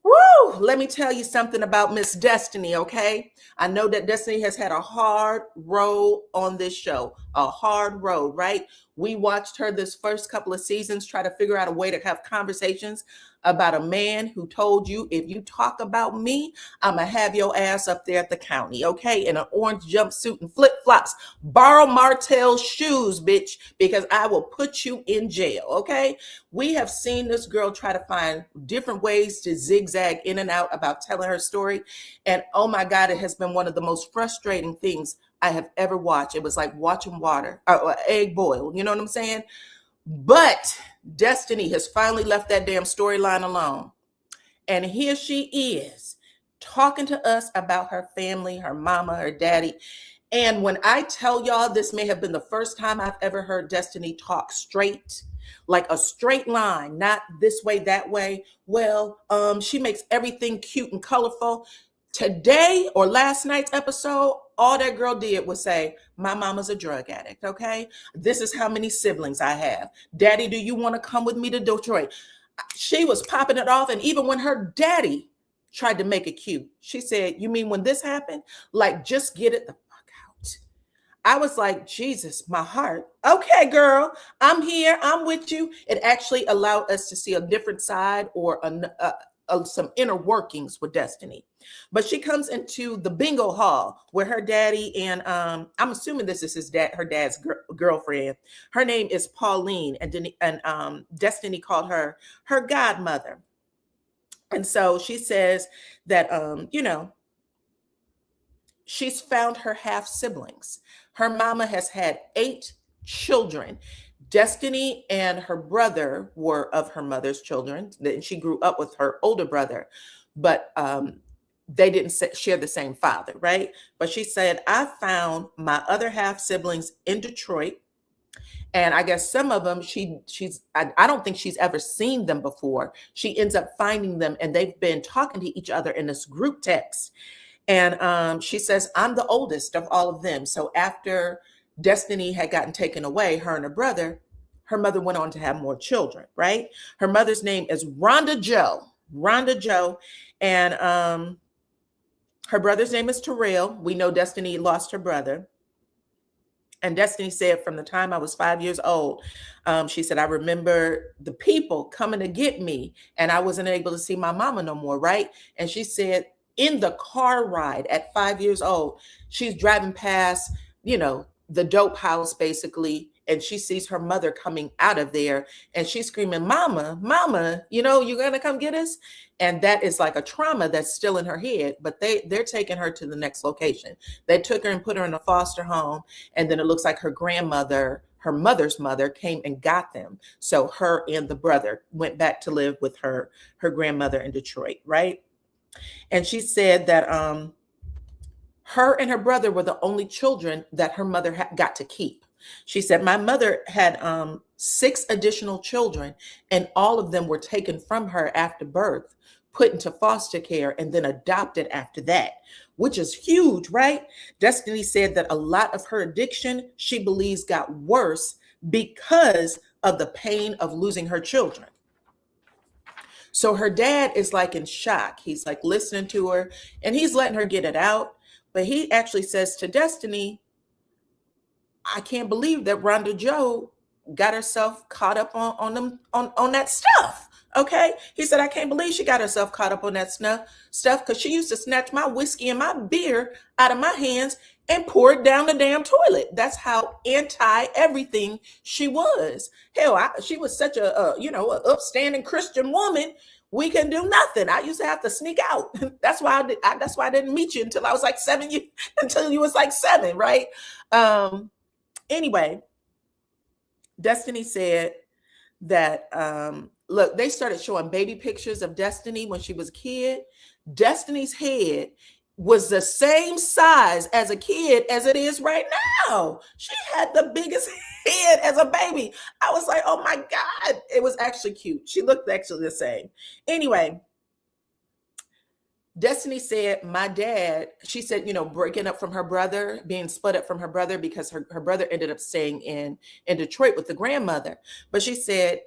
Speaker 1: Woo! Let me tell you something about Miss Destiny, okay? I know that Destiny has had a hard road on this show, a hard road, right? We watched her this first couple of seasons try to figure out a way to have conversations about a man who told you, if you talk about me, I'm going to have your ass up there at the county, okay? In an orange jumpsuit and flip-flops. Borrow Martell shoes, bitch, because I will put you in jail, okay? We have seen this girl try to find different ways to zigzag in and out about telling her story. And oh my God, it has been one of the most frustrating things I have ever watched. It was like watching water or egg boil. You know what I'm saying? But Destiny has finally left that damn storyline alone. And here she is talking to us about her family, her mama, her daddy. And when I tell y'all, this may have been the first time I've ever heard Destiny talk straight, like a straight line, not this way, that way. Well, she makes everything cute and colorful. Today or last night's episode, all that girl did was say, my mama's a drug addict, okay? This is how many siblings I have. Daddy, do you want to come with me to Detroit? She was popping it off. And even when her daddy tried to make it cute, she said, you mean when this happened? Like, just get it the fuck out. I was like, Jesus, my heart. Okay, girl, I'm here. I'm with you. It actually allowed us to see a different side or some inner workings with Destiny. But she comes into the bingo hall where her daddy and I'm assuming this is her dad's girlfriend. Her name is Pauline, and Destiny called her godmother. And so she says that she's found her half siblings. Her mama has had 8 children. Destiny and her brother were of her mother's children. Then she grew up with her older brother, but they didn't share the same father, right? But she said, I found my other half siblings in Detroit. And I guess some of them, I don't think she's ever seen them before. She ends up finding them, and they've been talking to each other in this group text. And she says, I'm the oldest of all of them. So after Destiny had gotten taken away, her and her brother, her mother went on to have more children, right? Her mother's name is Rhonda Jo. And her brother's name is Terrell. We know Destiny lost her brother. And Destiny said, from the time I was 5 years old, she said, I remember the people coming to get me, and I wasn't able to see my mama no more, right? And she said, in the car ride at 5 years old, she's driving past, the dope house, basically, and she sees her mother coming out of there, and she's screaming, mama, you're going to come get us? And that is like a trauma that's still in her head, but they're taking her to the next location. They took her and put her in a foster home, and then it looks like her grandmother, her mother's mother, came and got them. So her and the brother went back to live with her grandmother in Detroit, right? And she said that her and her brother were the only children that her mother got to keep. She said, my mother had 6 additional children, and all of them were taken from her after birth, put into foster care and then adopted after that, which is huge, right? Destiny said that a lot of her addiction, she believes, got worse because of the pain of losing her children. So her dad is like in shock. He's like listening to her and he's letting her get it out. But he actually says to Destiny, I can't believe that Rhonda Jo got herself caught up on that stuff. Okay. He said, I can't believe she got herself caught up on that stuff because she used to snatch my whiskey and my beer out of my hands and pour it down the damn toilet. That's how anti everything she was. Hell, she was such a upstanding Christian woman. We can do nothing. I used to have to sneak out. That's why I didn't meet you until I was like 7 years, until you was like 7, right? Anyway, Destiny said that, look, they started showing baby pictures of Destiny when she was a kid. Destiny's head was the same size as a kid as it is right now. She had the biggest head as a baby. I was like, oh my God, it was actually cute. She looked actually the same. Anyway, Destiny said, my dad, she said, breaking up from her brother, being split up from her brother because her brother ended up staying in Detroit with the grandmother. But she said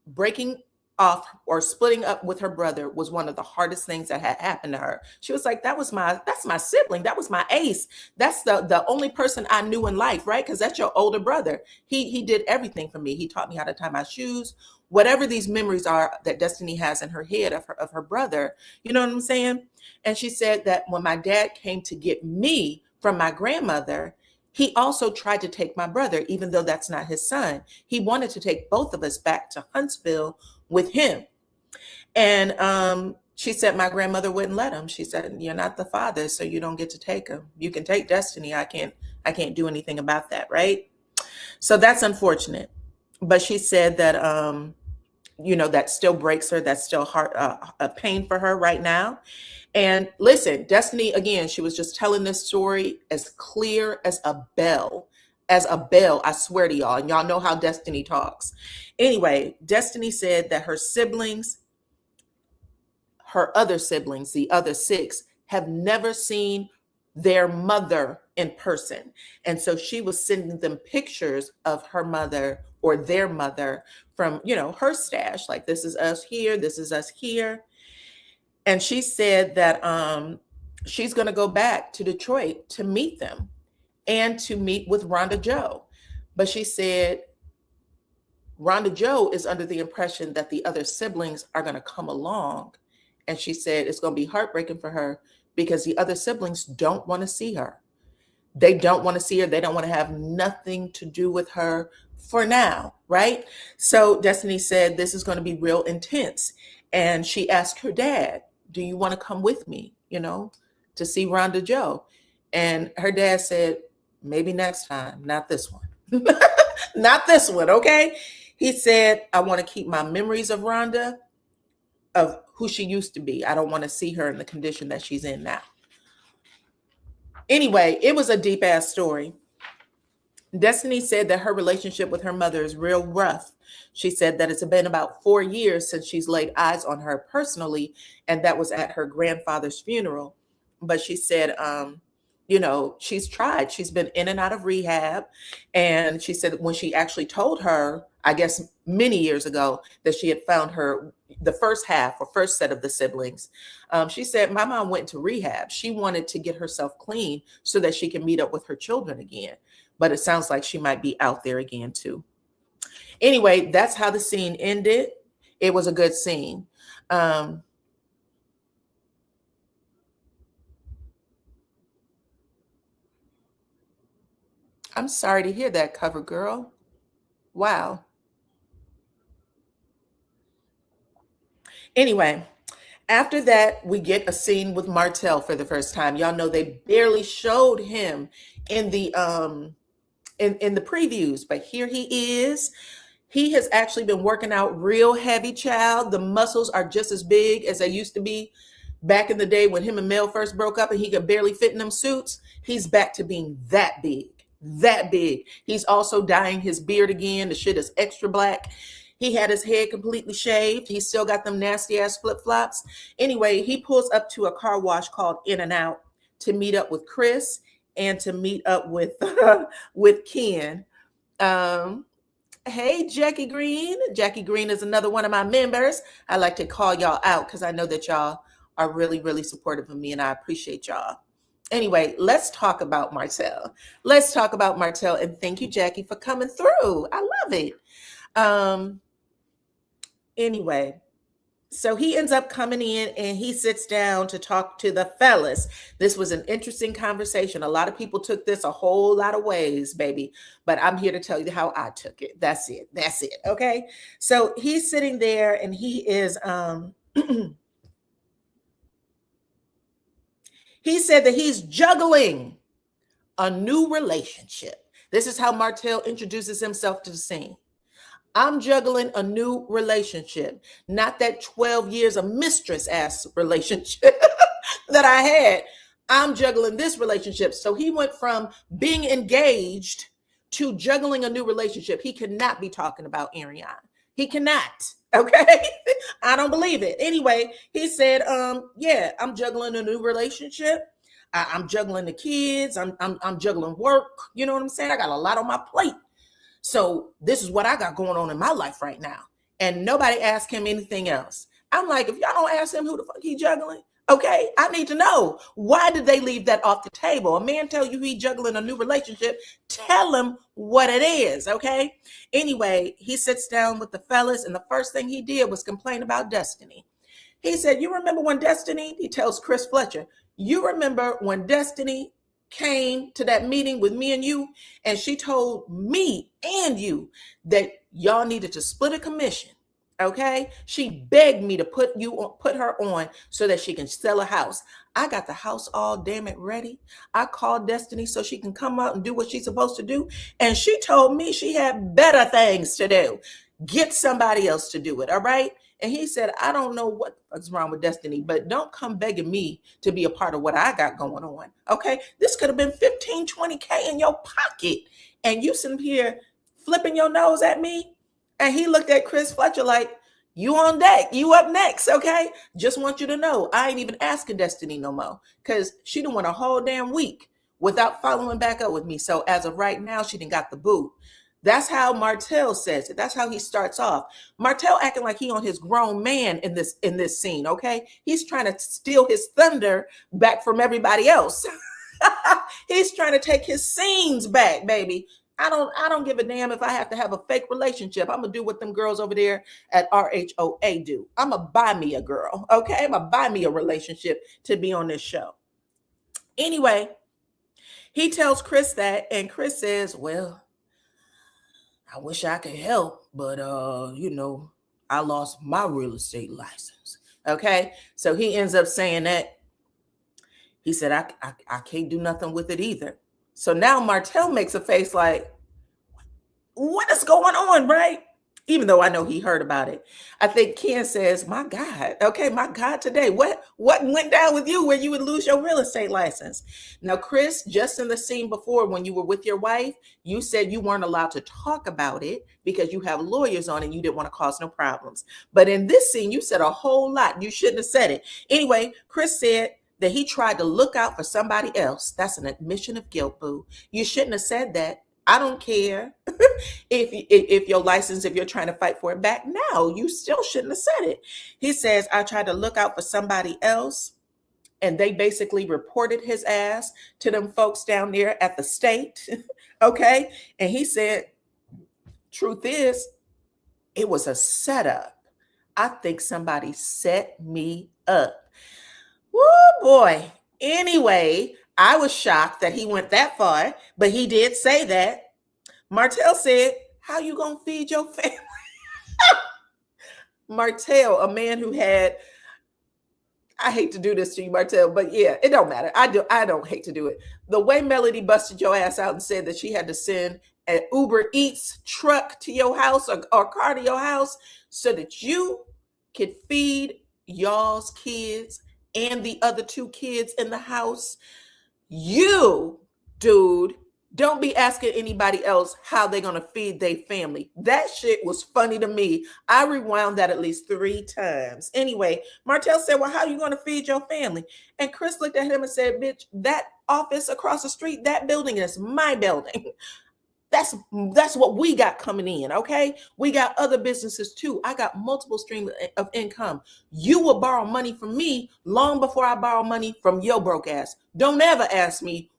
Speaker 1: breaking off or splitting up with her brother was one of the hardest things that had happened to her. She was like, that's my sibling. That was my ace. That's the only person I knew in life, right? Because that's your older brother. He did everything for me. He taught me how to tie my shoes. Whatever these memories are that Destiny has in her head of her brother, you know what I'm saying? And she said that when my dad came to get me from my grandmother, he also tried to take my brother, even though that's not his son. He wanted to take both of us back to Huntsville with him. And she said my grandmother wouldn't let him. She said, you're not the father, so you don't get to take him. You can take Destiny. I can't do anything about that, right? So that's unfortunate. But she said that that still breaks her. That's still a pain for her right now. And listen, Destiny, again, she was just telling this story as clear as a bell. I swear to y'all. And y'all know how Destiny talks. Anyway, Destiny said that her other siblings, the other 6, have never seen their mother in person. And so she was sending them pictures of her mother or their mother from, her stash. Like, this is us here. This is us here. And she said that she's going to go back to Detroit to meet them and to meet with Rhonda Jo. But she said Rhonda Jo is under the impression that the other siblings are going to come along. And she said it's going to be heartbreaking for her because the other siblings don't want to see her. They don't want to see her. They don't want to have nothing to do with her for now, right? So Destiny said this is going to be real intense. And she asked her dad, do you want to come with me, to see Rhonda Jo? And her dad said, maybe next time, not this one. Not this one, okay? He said, I want to keep my memories of Rhonda, of who she used to be. I don't want to see her in the condition that she's in now. Anyway, it was a deep ass story. Destiny said that her relationship with her mother is real rough. She said that it's been about 4 years since she's laid eyes on her personally, and that was at her grandfather's funeral. But she said, she's tried. She's been in and out of rehab. And she said when she actually told her, I guess many years ago, that she had found the first set of the siblings, she said, my mom went to rehab. She wanted to get herself clean so that she can meet up with her children again. But it sounds like she might be out there again too. Anyway, that's how the scene ended. It was a good scene. I'm sorry to hear that, cover girl. Wow. Anyway, after that, we get a scene with Martell for the first time. Y'all know they barely showed him in the in the previews, but here he is. He has actually been working out real heavy, child. The muscles are just as big as they used to be back in the day when him and Mel first broke up and he could barely fit in them suits. He's back to being that big. He's also dyeing his beard again. The shit is extra black. He had his head completely shaved. He still got them nasty ass flip-flops. Anyway, he pulls up to a car wash called In and Out to meet up with Chris and to meet up with with Ken. Um, hey, Jackie Green. Jackie Green is another one of my members. I like to call y'all out because I know that y'all are really, really supportive of me, and I appreciate y'all. Anyway, let's talk about Martell. Let's talk about Martell, and thank you, Jackie, for coming through. I love it. Anyway, so he ends up coming in and he sits down to talk to the fellas. This was an interesting conversation. A lot of people took this a whole lot of ways, baby, but I'm here to tell you how I took it. That's it. That's it. Okay. So he's sitting there and he is, he said that he's juggling a new relationship. This is how Martell introduces himself to the scene. I'm juggling a new relationship, not that 12 years of mistress ass relationship that I had. I'm juggling this relationship. So he went from being engaged to juggling a new relationship. He cannot be talking about Ariane. He cannot. Okay. I don't believe it. Anyway, he said, yeah, I'm juggling a new relationship. I'm juggling the kids. I'm juggling work. You know what I'm saying? I got a lot on my plate. So this is what I got going on in my life right now. And nobody asked him anything else. I'm like, if y'all don't ask him who the fuck he juggling, okay, I need to know. Why did they leave that off the table? A man tell you he juggling a new relationship, tell him what it is, okay? Anyway, he sits down with the fellas, and the first thing he did was complain about Destiny. He said, you remember when Destiny, he tells Chris Fletcher, you remember when Destiny came to that meeting with me and you, and she told me and you that y'all needed to split a commission. Okay, she begged me to put her on so that she can sell a house. I got the house all damn it ready. I called Destiny so she can come out and do what she's supposed to do, and she told me she had better things to do. Get somebody else to do it. All right. And he said, I don't know what's wrong with Destiny, but don't come begging me to be a part of what I got going on. Okay. This could have been 15, 20K in your pocket. And you sitting here flipping your nose at me. And he looked at Chris Fletcher like, you on deck, you up next. Okay. Just want you to know, I ain't even asking Destiny no more because she done went a whole damn week without following back up with me. So as of right now, she done got the boot. That's how Martell says it. That's how he starts off. Martell acting like he on his grown man in this scene, okay? He's trying to steal his thunder back from everybody else. He's trying to take his scenes back, baby. I don't give a damn if I have to have a fake relationship. I'm gonna do what them girls over there at RHOA do. I'm gonna buy me a girl, okay? I'm gonna buy me a relationship to be on this show. Anyway, he tells Chris that, and Chris says, well, I wish I could help, but I lost my real estate license. Okay. So he ends up saying that. He said, I can't do nothing with it either. So now Martell makes a face like, what is going on, right? Even though I know he heard about it. I think Ken says, my God, okay, my God, today, what went down with you where you would lose your real estate license? Now, Chris, just in the scene before when you were with your wife, you said you weren't allowed to talk about it because you have lawyers on and you didn't want to cause no problems. But in this scene, you said a whole lot. You shouldn't have said it. Anyway, Chris said that he tried to look out for somebody else. That's an admission of guilt, boo. You shouldn't have said that. I don't care if your license, if you're trying to fight for it back now, you still shouldn't have said it. He says, I tried to look out for somebody else, and they basically reported his ass to them folks down there at the state. Okay. And he said, truth is, it was a setup. I think somebody set me up. Woo, boy. Anyway, I was shocked that he went that far, but he did say that. Martell said, how you gonna feed your family? Martell, a man who had, I hate to do this to you, Martell, but yeah, it don't matter. I don't hate to do it. The way Melody busted your ass out and said that she had to send an Uber Eats truck to your house or car to your house so that you could feed y'all's kids and the other two kids in the house. You, dude, Don't be asking anybody else how they're going to feed their family. That shit was funny to me. I rewound that at least 3 times. Anyway, Martell said, well, how are you going to feed your family? And Chris looked at him and said, bitch, that office across the street, that building is my building. That's what we got coming in, okay? We got other businesses too. I got multiple streams of income. You will borrow money from me long before I borrow money from your broke ass. Don't ever ask me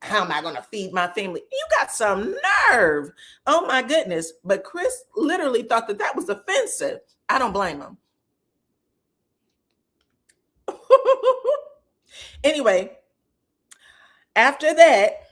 Speaker 1: how am I going to feed my family? You got some nerve. Oh my goodness. But Chris literally thought that was offensive. I don't blame him. Anyway, after that,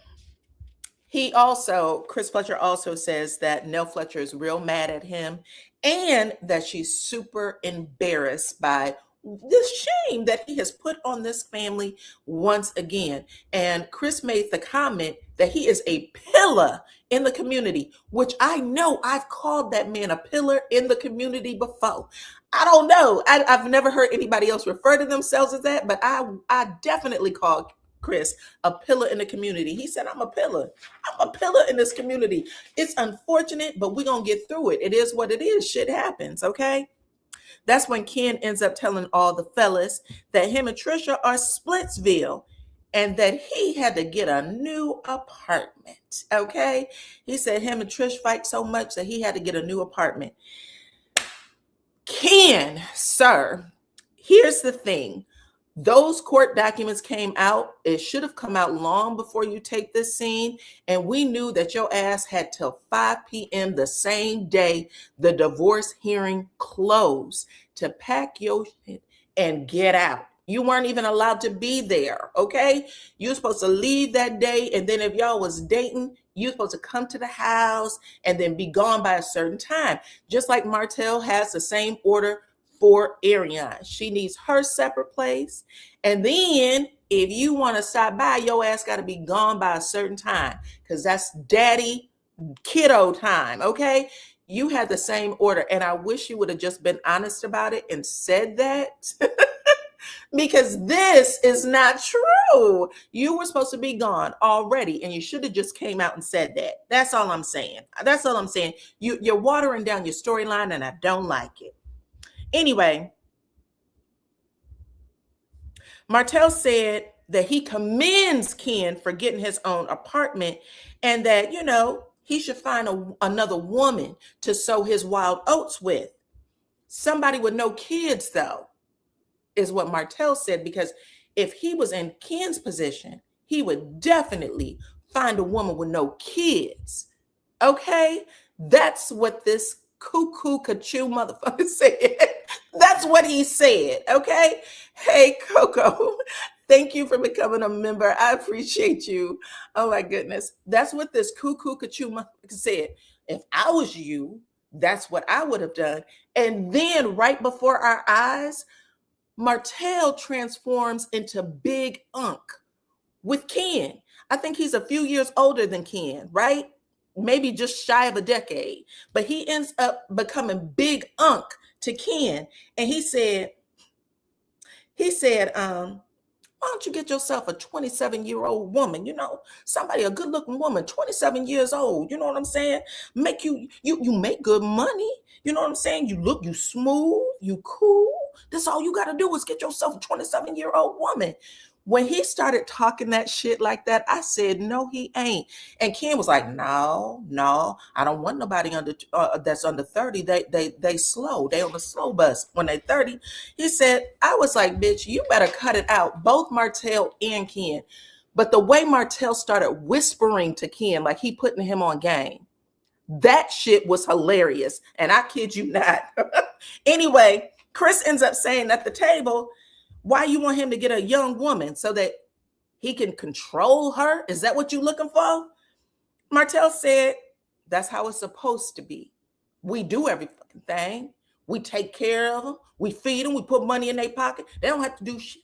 Speaker 1: Chris Fletcher also says that Nell Fletcher is real mad at him and that she's super embarrassed by the shame that he has put on this family once again. And Chris made the comment that he is a pillar in the community, which I know I've called that man a pillar in the community before. I don't know. I've never heard anybody else refer to themselves as that, but I definitely called Chris a pillar in the community. He said, I'm a pillar in this community. It's unfortunate, but we're going to get through it. It is what it is. Shit happens, okay? That's when Ken ends up telling all the fellas that him and Trisha are Splitsville and that he had to get a new apartment, okay? He said him and Trish fight so much that he had to get a new apartment. Ken, sir, here's the thing. Those court documents came out. It should have come out long before you take this scene. And we knew that your ass had till 5 p.m. the same day the divorce hearing closed to pack your shit and get out. You weren't even allowed to be there, okay? You were supposed to leave that day. And then if y'all was dating, you were supposed to come to the house and then be gone by a certain time. Just like Martell has the same order for Ariane. She needs her separate place. And then if you want to stop by, your ass got to be gone by a certain time because that's daddy kiddo time, okay? You had the same order. And I wish you would have just been honest about it and said that because this is not true. You were supposed to be gone already and you should have just came out and said that. That's all I'm saying. That's all I'm saying. You're watering down your storyline and I don't like it. Anyway, Martell said that he commends Ken for getting his own apartment and that, he should find another woman to sow his wild oats with. Somebody with no kids, though, is what Martell said, because if he was in Ken's position, he would definitely find a woman with no kids. Okay? That's what this cuckoo kachoo motherfucker said. That's what he said, okay? Hey, Coco, thank you for becoming a member. I appreciate you. Oh, my goodness. That's what this cuckoo kachoo motherfucker said. If I was you, that's what I would have done. And then right before our eyes, Martell transforms into Big Unk with Ken. I think he's a few years older than Ken, right? Maybe just shy of a decade, but he ends up becoming Big Unk to Ken. And he said, why don't you get yourself a 27-year-old woman, somebody, a good looking woman, 27 years old, you know what I'm saying? Make you make good money. You know what I'm saying? You smooth, you cool. That's all you got to do is get yourself a 27-year-old woman. When he started talking that shit like that, I said, no, he ain't. And Ken was like, no, I don't want nobody that's under 30. They slow. They on the slow bus when they 30. He said, I was like, bitch, you better cut it out. Both Martell and Ken. But the way Martell started whispering to Ken, like he putting him on game, that shit was hilarious. And I kid you not. Anyway, Chris ends up saying at the table, why you want him to get a young woman so that he can control her? Is that what you're looking for? Martell said, that's how it's supposed to be. We do every fucking thing. We take care of them. We feed them. We put money in their pocket. They don't have to do shit.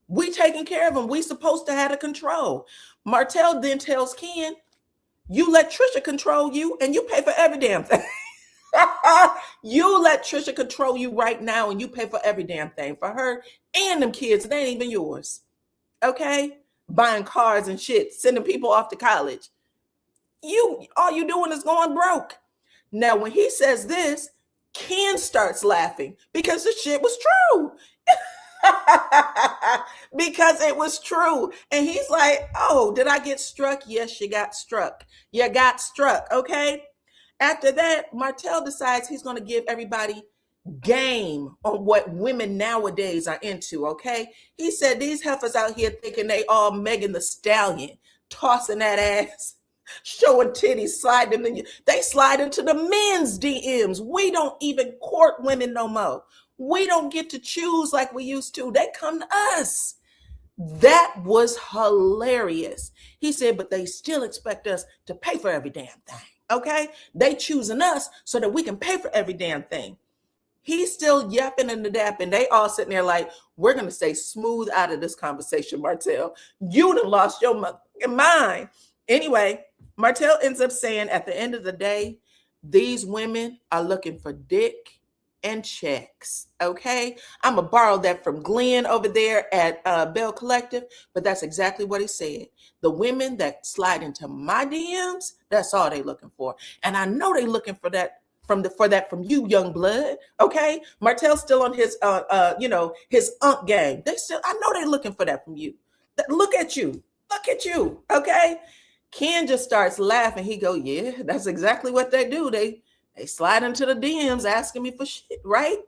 Speaker 1: We taking care of them. We supposed to have the control. Martell then tells Ken, you let Trisha control you and you pay for every damn thing. You let Trisha control you right now and you pay for every damn thing for her and them kids. They ain't even yours. Okay? buying cars and shit, sending people off to college. All you doing is going broke. Now, when he says this, Ken starts laughing because the shit was true. Because it was true. And he's like, oh, did I get struck? Yes, you got struck. You got struck. Okay. After that, Martell decides he's going to give everybody game on what women nowadays are into. Okay. He said these heifers out here thinking they all Megan the Stallion, tossing that ass, showing titties, sliding. They slide into the men's DMs. We don't even court women no more. We don't get to choose like we used to. They come to us. That was hilarious. He said, but they still expect us to pay for every damn thing. Okay? They choosing us so that we can pay for every damn thing. He's still yapping and dapping. They all sitting there like, we're going to stay smooth out of this conversation, Martell. You done lost your mind. Anyway, Martell ends up saying at the end of the day, these women are looking for dick and checks. Okay. I'm going to borrow that from Glenn over there at Bell Collective, but that's exactly what he said. The women that slide into my DMs, that's all they looking for. And I know they looking for that from you, young blood. Okay. Martell's still on his, his unk game. I know they looking for that from you. Look at you. Okay. Ken just starts laughing. He go, yeah, that's exactly what they do. They slide into the DMs asking me for shit, right?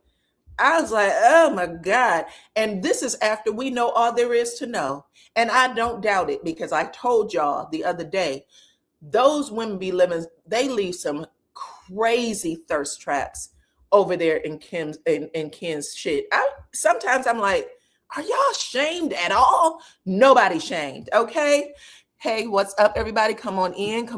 Speaker 1: I was like, oh my God. And this is after we know all there is to know. And I don't doubt it because I told y'all the other day, those women be living, they leave some crazy thirst traps over there in Ken's shit. Sometimes I'm like, are y'all shamed at all? Nobody shamed, okay? Hey, what's up, everybody? Come on in.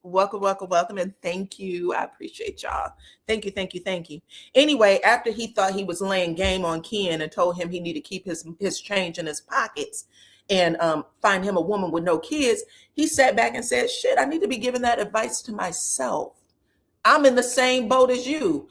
Speaker 1: Welcome, and thank you. I appreciate y'all. Thank you. Anyway, after he thought he was laying game on Ken and told him he needed to keep his change in his pockets and find him a woman with no kids, he sat back and said, shit, I need to be giving that advice to myself. I'm in the same boat as you.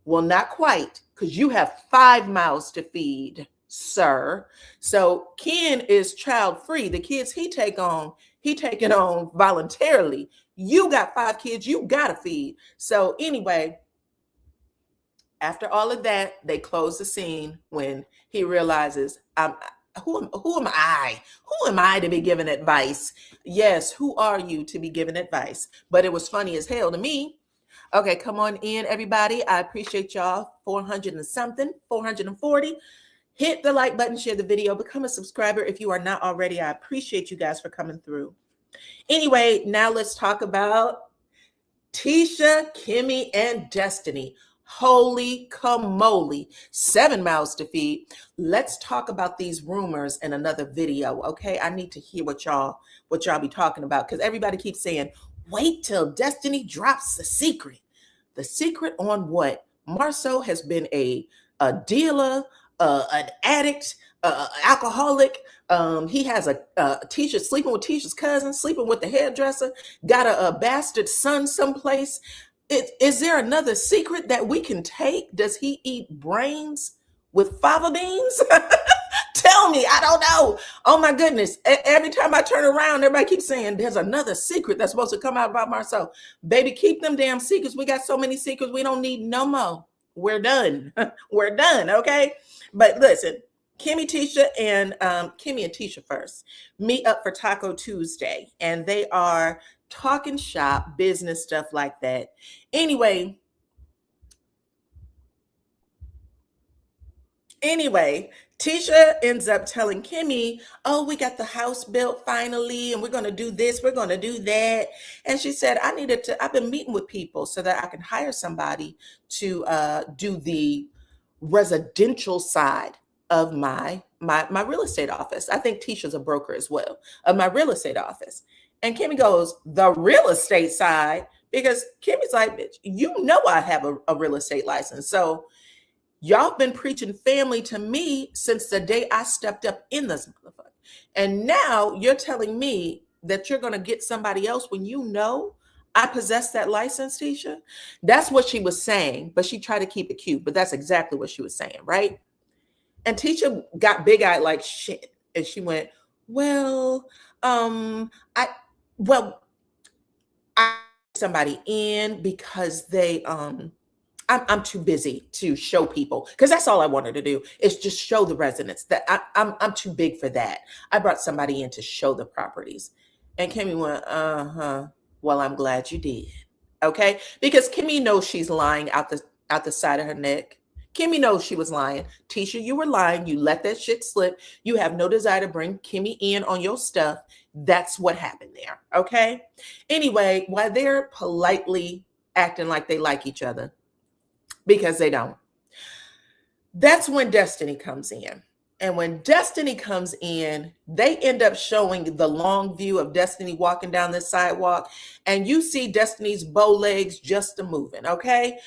Speaker 1: Well, not quite, because you have 5 mouths to feed, sir. So Ken is child-free. The kids he take it on voluntarily. You got 5 kids you gotta feed. So anyway, after all of that, they close the scene when he realizes, who am I? Who am I to be giving advice? Yes, who are you to be giving advice? But it was funny as hell to me. Okay, come on in, everybody. I appreciate y'all. 400 and something, 440. Hit the like button, share the video, become a subscriber if you are not already. I appreciate you guys for coming through. Anyway, now let's talk about Tisha, Kimmy, and Destiny. Holy camole, 7 mouths to feed. Let's talk about these rumors in another video, okay? I need to hear what y'all be talking about because everybody keeps saying, wait till Destiny drops the secret. The secret on what? Marceau has been a dealer, an addict, alcoholic. He has Tisha sleeping with Tisha's cousin, sleeping with the hairdresser, got a bastard son someplace. Is there another secret that we can take? Does he eat brains with fava beans? Tell me, I don't know. Oh my goodness. Every time I turn around, everybody keeps saying there's another secret that's supposed to come out about Marceau. Baby, keep them damn secrets. We got so many secrets. We don't need no more. We're done. We're done. Okay. But listen, Kimmy and Tisha first meet up for Taco Tuesday, and they are talking shop, business stuff like that. Anyway, Tisha ends up telling Kimmy, oh, we got the house built finally, and we're going to do this, we're going to do that. And she said, I've been meeting with people so that I can hire somebody to do the residential side of my real estate office. I think Tisha's a broker as well, of my real estate office. And Kimmy goes, the real estate side? Because Kimmy's like, bitch, you know I have a real estate license. So y'all been preaching family to me since the day I stepped up in this motherfucker. And now you're telling me that you're going to get somebody else when you know I possess that license, Tisha? That's what she was saying, but she tried to keep it cute. But that's exactly what she was saying, right? And Tisha got big-eyed like shit. And she went, Well, I well, I somebody in because they I'm too busy to show people because that's all I wanted to do is just show the residents that I'm too big for that. I brought somebody in to show the properties, and Kimmy went, Well, I'm glad you did, okay? Because Kimmy knows she's lying out the side of her neck. Kimmy knows she was lying. Tisha, you were lying. You let that shit slip. You have no desire to bring Kimmy in on your stuff. That's what happened there, okay? Anyway, while they're politely acting like they like each other, because they don't. That's when Destiny comes in. And when Destiny comes in, they end up showing the long view of Destiny walking down the sidewalk. And you see Destiny's bow legs just a moving, okay?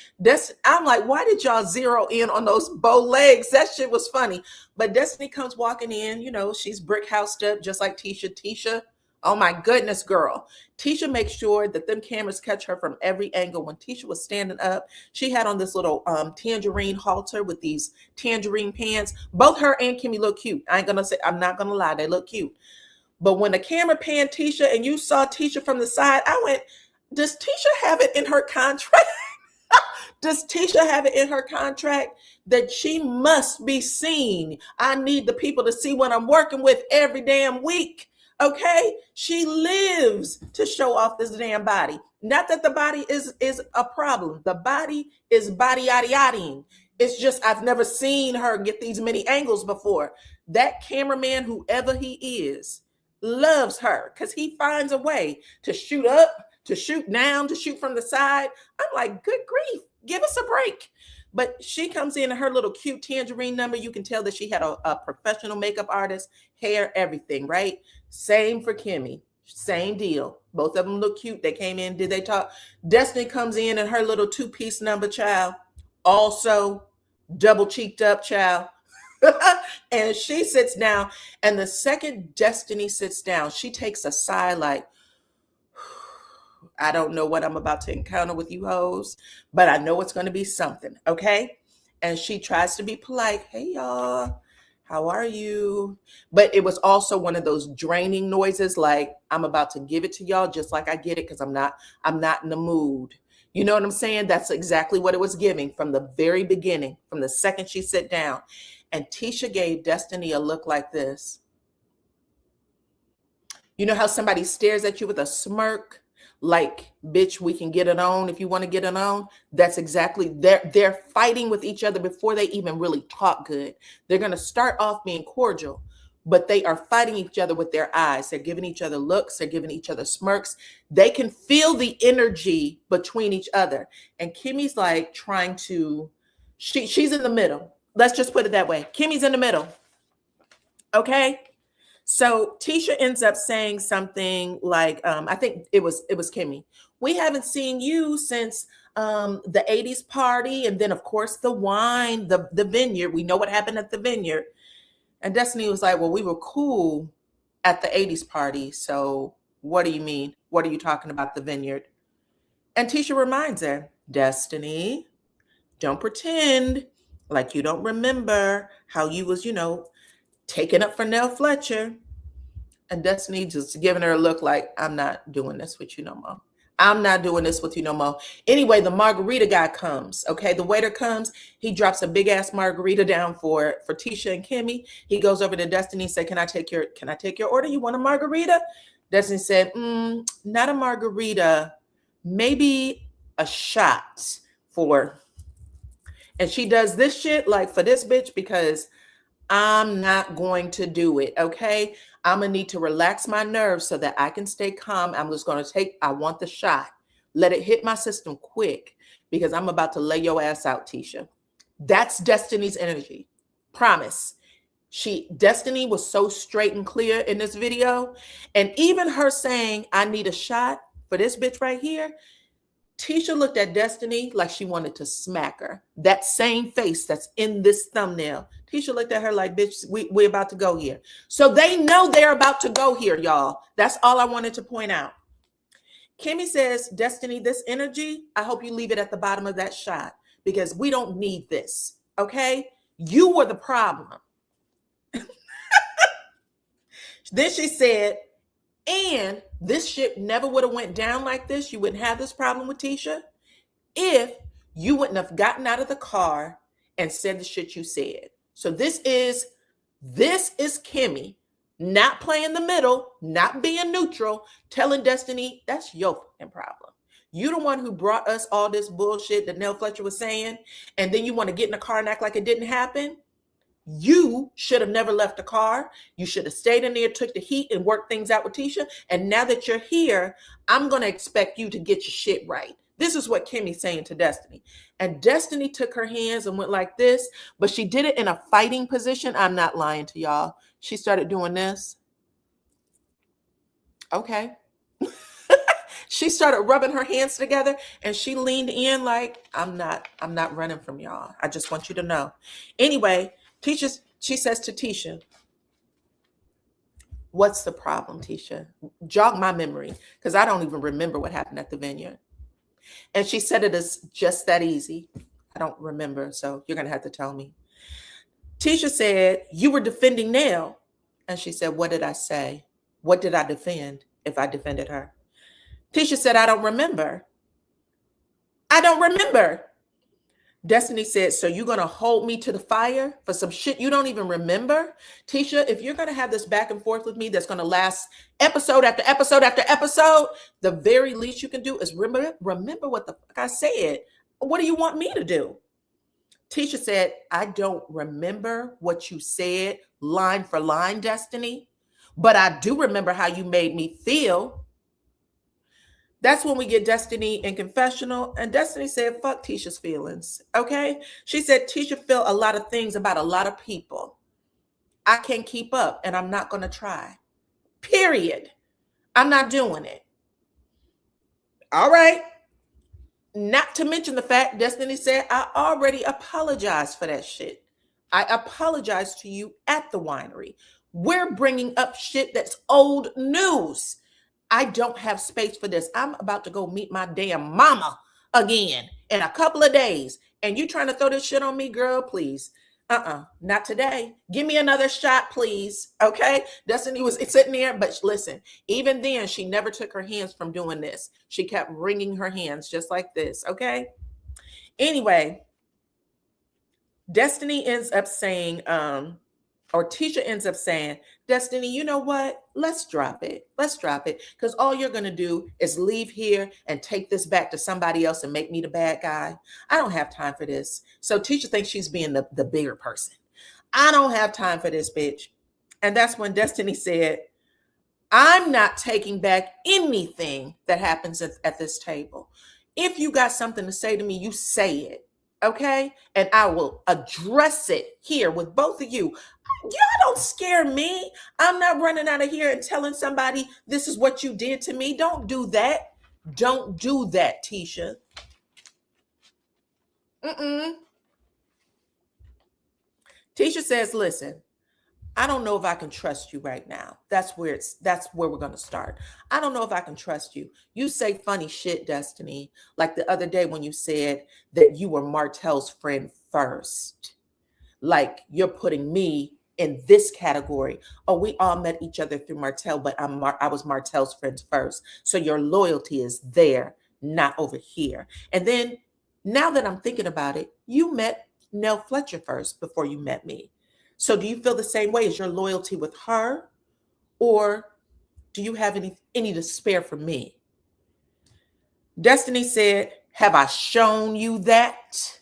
Speaker 1: I'm like, why did y'all zero in on those bow legs? That shit was funny. But Destiny comes walking in, she's brick housed up just like Tisha. Tisha, oh my goodness, girl. Tisha makes sure that them cameras catch her from every angle. When Tisha was standing up, she had on this little tangerine halter with these tangerine pants. Both her and Kimmy look cute. I'm not gonna lie, they look cute. But when the camera panned Tisha and you saw Tisha from the side, I went, does Tisha have it in her contract? Does Tisha have it in her contract that she must be seen? I need the people to see what I'm working with every damn week. Okay, she lives to show off this damn body. Not that the body is a problem. The body is body yaddy yaddying. It's just I've never seen her get these many angles before. That cameraman, whoever he is, loves her because he finds a way to shoot up, to shoot down, to shoot from the side. I'm like, good grief, give us a break. But she comes in her little cute tangerine number. You can tell that she had a professional makeup artist, hair, everything, right? Same for Kimmy. Same deal. Both of them look cute. They came in, did they talk? Destiny comes in her little two-piece number, child. Also double cheeked up, child. And she sits down. And the second Destiny sits down, she takes a sigh like, I don't know what I'm about to encounter with you hoes, but I know it's going to be something, okay? And she tries to be polite. Hey, y'all. How are you? But it was also one of those draining noises, like I'm about to give it to y'all just like I get it because I'm not in the mood. You know what I'm saying? That's exactly what it was giving from the very beginning, from the second she sat down. And Tisha gave Destiny a look like this. You know how somebody stares at you with a smirk? Like, bitch, we can get it on if you want to get it on. That's exactly, they're fighting with each other before they even really talk good. They're going to start off being cordial, but they are fighting each other with their eyes. They're giving each other looks. They're giving each other smirks. They can feel the energy between each other. And Kimmy's like trying to, she's in the middle. Let's just put it that way. Kimmy's in the middle. Okay. So Tisha ends up saying something like, I think it was Kimmy. We haven't seen you since the 80s party. And then, of course, the wine, the vineyard. We know what happened at the vineyard. And Destiny was like, well, we were cool at the 80s party. So what do you mean? What are you talking about, the vineyard? And Tisha reminds her, Destiny, don't pretend like you don't remember how you was, taking up for Nell Fletcher. And Destiny just giving her a look like, I'm not doing this with you no more. I'm not doing this with you no more. Anyway, the margarita guy comes. Okay, the waiter comes. He drops a big ass margarita down for Tisha and Kimmy. He goes over to Destiny and said, Can I take your order? You want a margarita? Destiny said, not a margarita, maybe a shot for. And she does this shit like for this bitch because I'm not going to do it, okay? I'm going to need to relax my nerves so that I can stay calm. I'm just going to I want the shot. Let it hit my system quick because I'm about to lay your ass out, Tisha. That's Destiny's energy. Promise. Destiny was so straight and clear in this video. And even her saying, I need a shot for this bitch right here, Tisha looked at Destiny like she wanted to smack her. That same face that's in this thumbnail. Tisha looked at her like, bitch, we're about to go here. So they know they're about to go here, y'all. That's all I wanted to point out. Kimmy says, Destiny, this energy, I hope you leave it at the bottom of that shot because we don't need this, okay? You were the problem. Then she said, and this shit never would have went down like this. You wouldn't have this problem with Tisha if you wouldn't have gotten out of the car and said the shit you said. So this is Kimmy not playing the middle, not being neutral, telling Destiny that's your fucking problem. You the one who brought us all this bullshit that Nell Fletcher was saying, and then you want to get in the car and act like it didn't happen. You should have never left the car. You should have stayed in there, took the heat, and worked things out with Tisha. And now that you're here, I'm going to expect you to get your shit right. This is what Kimmy's saying to Destiny. And Destiny took her hands and went like this, but she did it in a fighting position. I'm not lying to y'all. She started doing this. Okay. She started rubbing her hands together and she leaned in like, I'm not running from y'all. I just want you to know. Anyway, she says to Tisha, what's the problem, Tisha? Jog my memory, because I don't even remember what happened at the vineyard. And she said it is just that easy. I don't remember, so you're going to have to tell me. Tisha said, you were defending Nell. And she said, what did I say? What did I defend if I defended her? Tisha said, I don't remember. I don't remember. Destiny said, so you're going to hold me to the fire for some shit you don't even remember? Tisha, if you're going to have this back and forth with me that's going to last episode after episode after episode, the very least you can do is remember what the fuck I said. What do you want me to do? Tisha said, I don't remember what you said line for line, Destiny, but I do remember how you made me feel. That's when we get Destiny in confessional. And Destiny said, fuck Tisha's feelings. Okay. She said, Tisha felt a lot of things about a lot of people. I can't keep up and I'm not going to try. Period. I'm not doing it. All right. Not to mention the fact Destiny said, I already apologized for that shit. I apologized to you at the winery. We're bringing up shit that's old news. I don't have space for this. I'm about to go meet my damn mama again in a couple of days. And you trying to throw this shit on me, girl, please. Not today. Give me another shot, please. Okay. Destiny was sitting there, but listen, even then she never took her hands from doing this. She kept wringing her hands just like this. Okay. Anyway, Destiny ends up saying, or Tisha ends up saying, Destiny, you know what? Let's drop it. Let's drop it. Because all you're going to do is leave here and take this back to somebody else and make me the bad guy. I don't have time for this. So Tisha thinks she's being the bigger person. I don't have time for this, bitch. And that's when Destiny said, I'm not taking back anything that happens at this table. If you got something to say to me, you say it. Okay? And I will address it here with both of you. Y'all don't scare me. I'm not running out of here and telling somebody this is what you did to me. Don't do that. Don't do that, Tisha. Tisha says, listen, I don't know if I can trust you right now. That's where we're going to start. I don't know if I can trust you. You say funny shit, Destiny, like the other day when you said that you were Martell's friend first. Like you're putting me in this category. Oh, we all met each other through Martell, but I was Martell's friend first. So your loyalty is there, not over here. And then now that I'm thinking about it, you met Nell Fletcher first before you met me. So do you feel the same way? Is your loyalty with her? Or do you have any to spare for me? Destiny said, have I shown you that?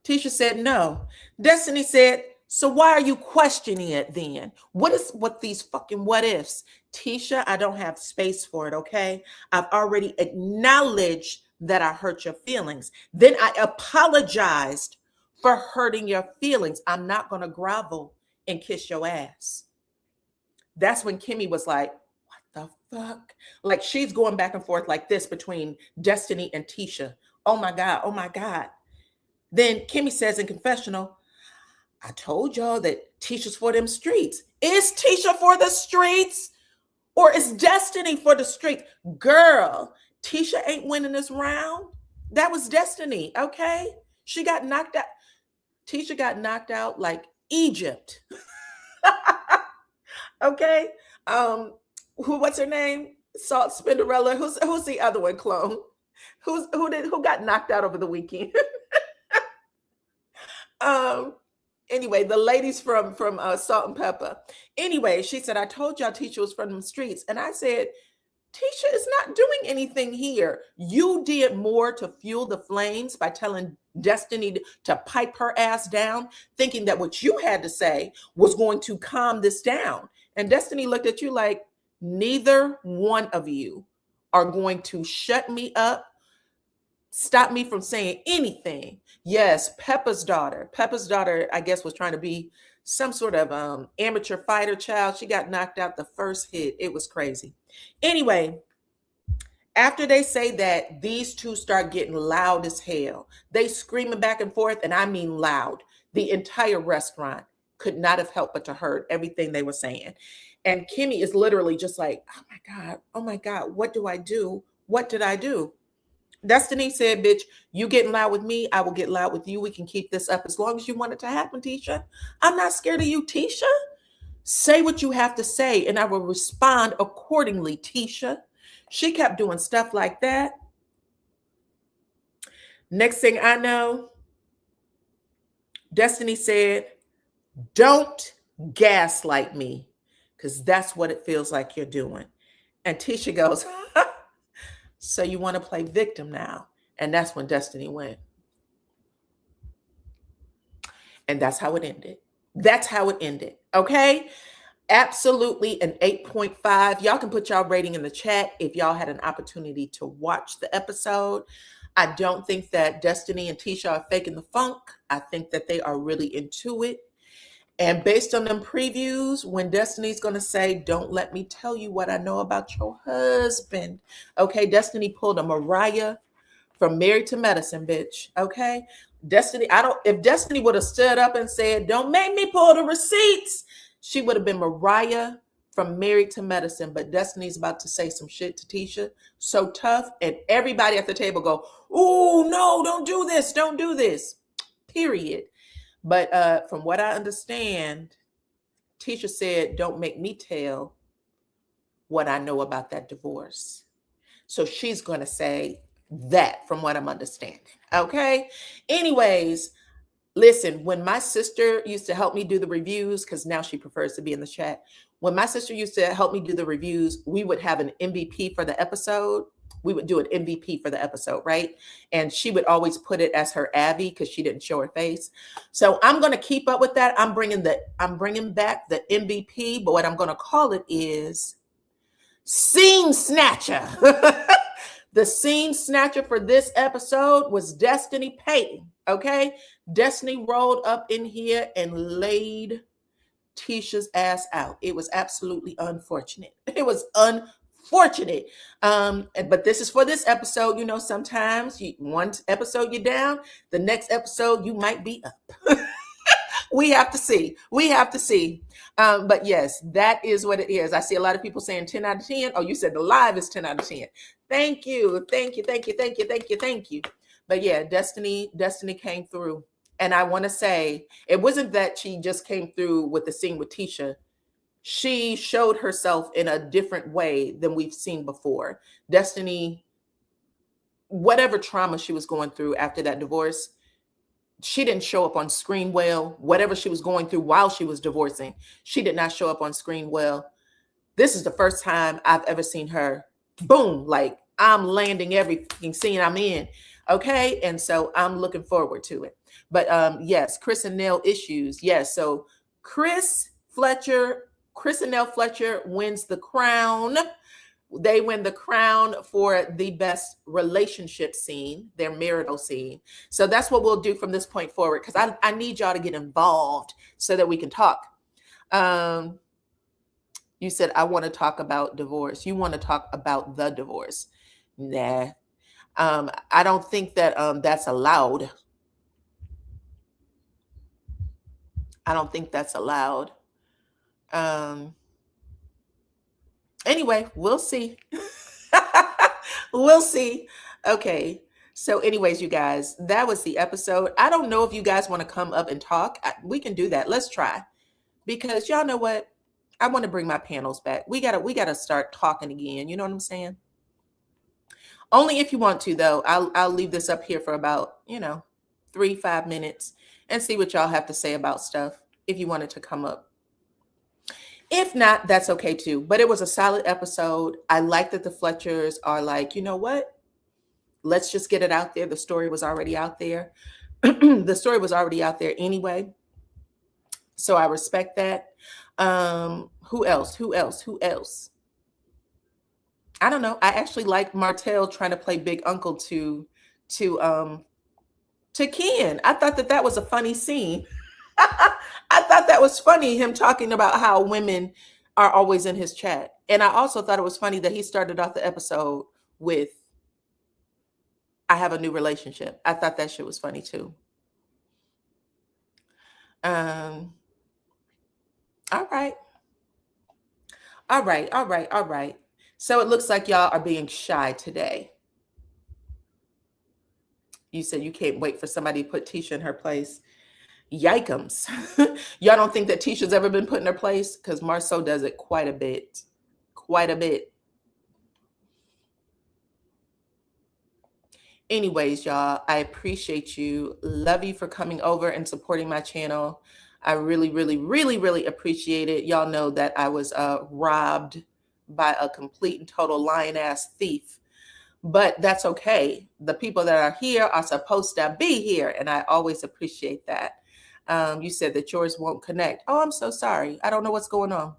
Speaker 1: Tisha said, no. Destiny said, so why are you questioning it then? What these fucking what ifs? Tisha, I don't have space for it, okay? I've already acknowledged that I hurt your feelings. Then I apologized for hurting your feelings. I'm not going to grovel and kiss your ass. That's when Kimmy was like, what the fuck? Like she's going back and forth like this between Destiny and Tisha. Oh my God, oh my God. Then Kimmy says in confessional, I told y'all that Tisha's for them streets. Is Tisha for the streets? Or is Destiny for the streets? Girl, Tisha ain't winning this round. That was Destiny, okay? She got knocked out. Tisha got knocked out like Egypt. Okay. What's her name? Salt Spinderella. Who's the other one, clone? Who got knocked out over the weekend? um anyway, the ladies from Salt and Pepper. Anyway, she said, I told y'all teacher was from the streets. And I said, Tisha is not doing anything here. You did more to fuel the flames by telling Destiny to pipe her ass down, thinking that what you had to say was going to calm this down. And Destiny looked at you like, neither one of you are going to shut me up, stop me from saying anything. Yes, Peppa's daughter, I guess, was trying to be some sort of amateur fighter child. She got knocked out the first hit. It was crazy. Anyway, after they say that, these two start getting loud as hell. They screaming back and forth, and I mean loud. The entire restaurant could not have helped but to heard everything they were saying. And Kimmy is literally just like, oh my God, what do I do? What did I do? Destiny said, bitch, you getting loud with me, I will get loud with you. We can keep this up as long as you want it to happen, Tisha. I'm not scared of you, Tisha. Say what you have to say, and I will respond accordingly, Tisha. She kept doing stuff like that. Next thing I know, Destiny said, don't gaslight me, because that's what it feels like you're doing. And Tisha goes, so you want to play victim now? And that's when Destiny went. And that's how it ended. That's how it ended. Okay? Absolutely an 8.5. Y'all can put y'all rating in the chat if y'all had an opportunity to watch the episode. I don't think that Destiny and Tisha are faking the funk. I think that they are really into it. And based on them previews, when Destiny's going to say, don't let me tell you what I know about your husband. Okay, Destiny pulled a Mariah from Married to Medicine, bitch. Okay, Destiny, if Destiny would have stood up and said, don't make me pull the receipts, she would have been Mariah from Married to Medicine. But Destiny's about to say some shit to Tisha, so tough. And everybody at the table go, oh, no, don't do this. Don't do this. Period. But from what I understand, Tisha said, don't make me tell what I know about that divorce. So she's going to say that, from what I'm understanding. Okay. Anyways, listen, when my sister used to help me do the reviews, because now she prefers to be in the chat. When my sister used to help me do the reviews, we would have an MVP for the episode. We would do an MVP for the episode, right? And she would always put it as her Abby because she didn't show her face. So I'm going to keep up with that. I'm bringing back the MVP, but what I'm going to call it is Scene Snatcher. The scene snatcher for this episode was Destiny Payton. Okay, Destiny rolled up in here and laid Tisha's ass out. It was absolutely unfortunate. It was unfortunate. But this is for this episode. You know, sometimes one episode you're down, the next episode you might be up. We have to see. But yes, that is what it is. I see a lot of people saying 10 out of 10. Oh, you said the live is 10 out of 10. Thank you. But yeah, Destiny came through. And I want to say, it wasn't that she just came through with the scene with Tisha. She showed herself in a different way than we've seen before. Destiny, whatever trauma she was going through after that divorce, she didn't show up on screen well. Whatever she was going through while she was divorcing, she did not show up on screen well. This is the first time I've ever seen her, boom, like I'm landing every scene I'm in. Okay. And so I'm looking forward to it. But yes, Chris and Nell issues. Yes. So Chris and Nell Fletcher wins the crown. They win the crown for the best relationship scene, their marital scene. So that's what we'll do from this point forward, because I need y'all to get involved so that we can talk. You said, I want to talk about divorce. You want to talk about the divorce. Nah. I don't think that that's allowed. I don't think that's allowed. Anyway, we'll see. We'll see. Okay. So anyways, you guys, that was the episode. I don't know if you guys want to come up and talk. We can do that. Let's try. Because y'all know what? I want to bring my panels back. We gotta start talking again. You know what I'm saying? Only if you want to, though. I'll leave this up here for about 3-5 minutes and see what y'all have to say about stuff if you wanted to come up. If not, that's okay too. But it was a solid episode. I like that the Fletchers are like, you know what? Let's just get it out there. The story was already out there. The story was already out there anyway. So I respect that. Who else? I don't know. I actually like Martell trying to play big uncle to Ken. I thought that was a funny scene. I thought that was funny, him talking about how women are always in his chat. And I also thought it was funny that he started off the episode with, I have a new relationship. I thought that shit was funny too. All right. So it looks like y'all are being shy today. You said you can't wait for somebody to put Tisha in her place. Yikums. Y'all don't think that Tisha's ever been put in her place? Because Marceau does it quite a bit. Anyways, y'all, I appreciate you. Love you for coming over and supporting my channel. I really, really, really, really appreciate it. Y'all know that I was robbed by a complete and total lying-ass thief. But that's okay. The people that are here are supposed to be here, and I always appreciate that. You said that yours won't connect. Oh, I'm so sorry. I don't know what's going on.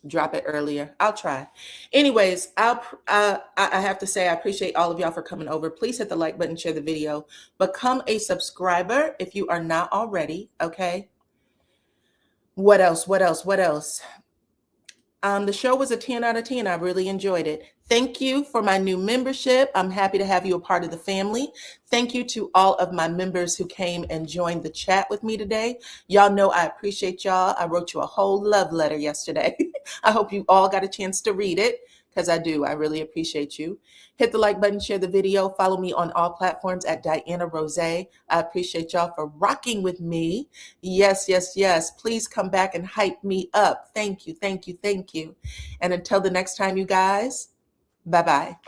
Speaker 1: Drop it earlier. I'll try. Anyways, I have to say I appreciate all of y'all for coming over. Please hit the like button, share the video. Become a subscriber if you are not already, okay? What else? The show was a 10 out of 10. I really enjoyed it. Thank you for my new membership. I'm happy to have you a part of the family. Thank you to all of my members who came and joined the chat with me today. Y'all know I appreciate y'all. I wrote you a whole love letter yesterday. I hope you all got a chance to read it, because I do. I really appreciate you. Hit the like button, share the video. Follow me on all platforms at DYANAROZAY. I appreciate y'all for rocking with me. Yes. Please come back and hype me up. Thank you. And until the next time, you guys, bye-bye.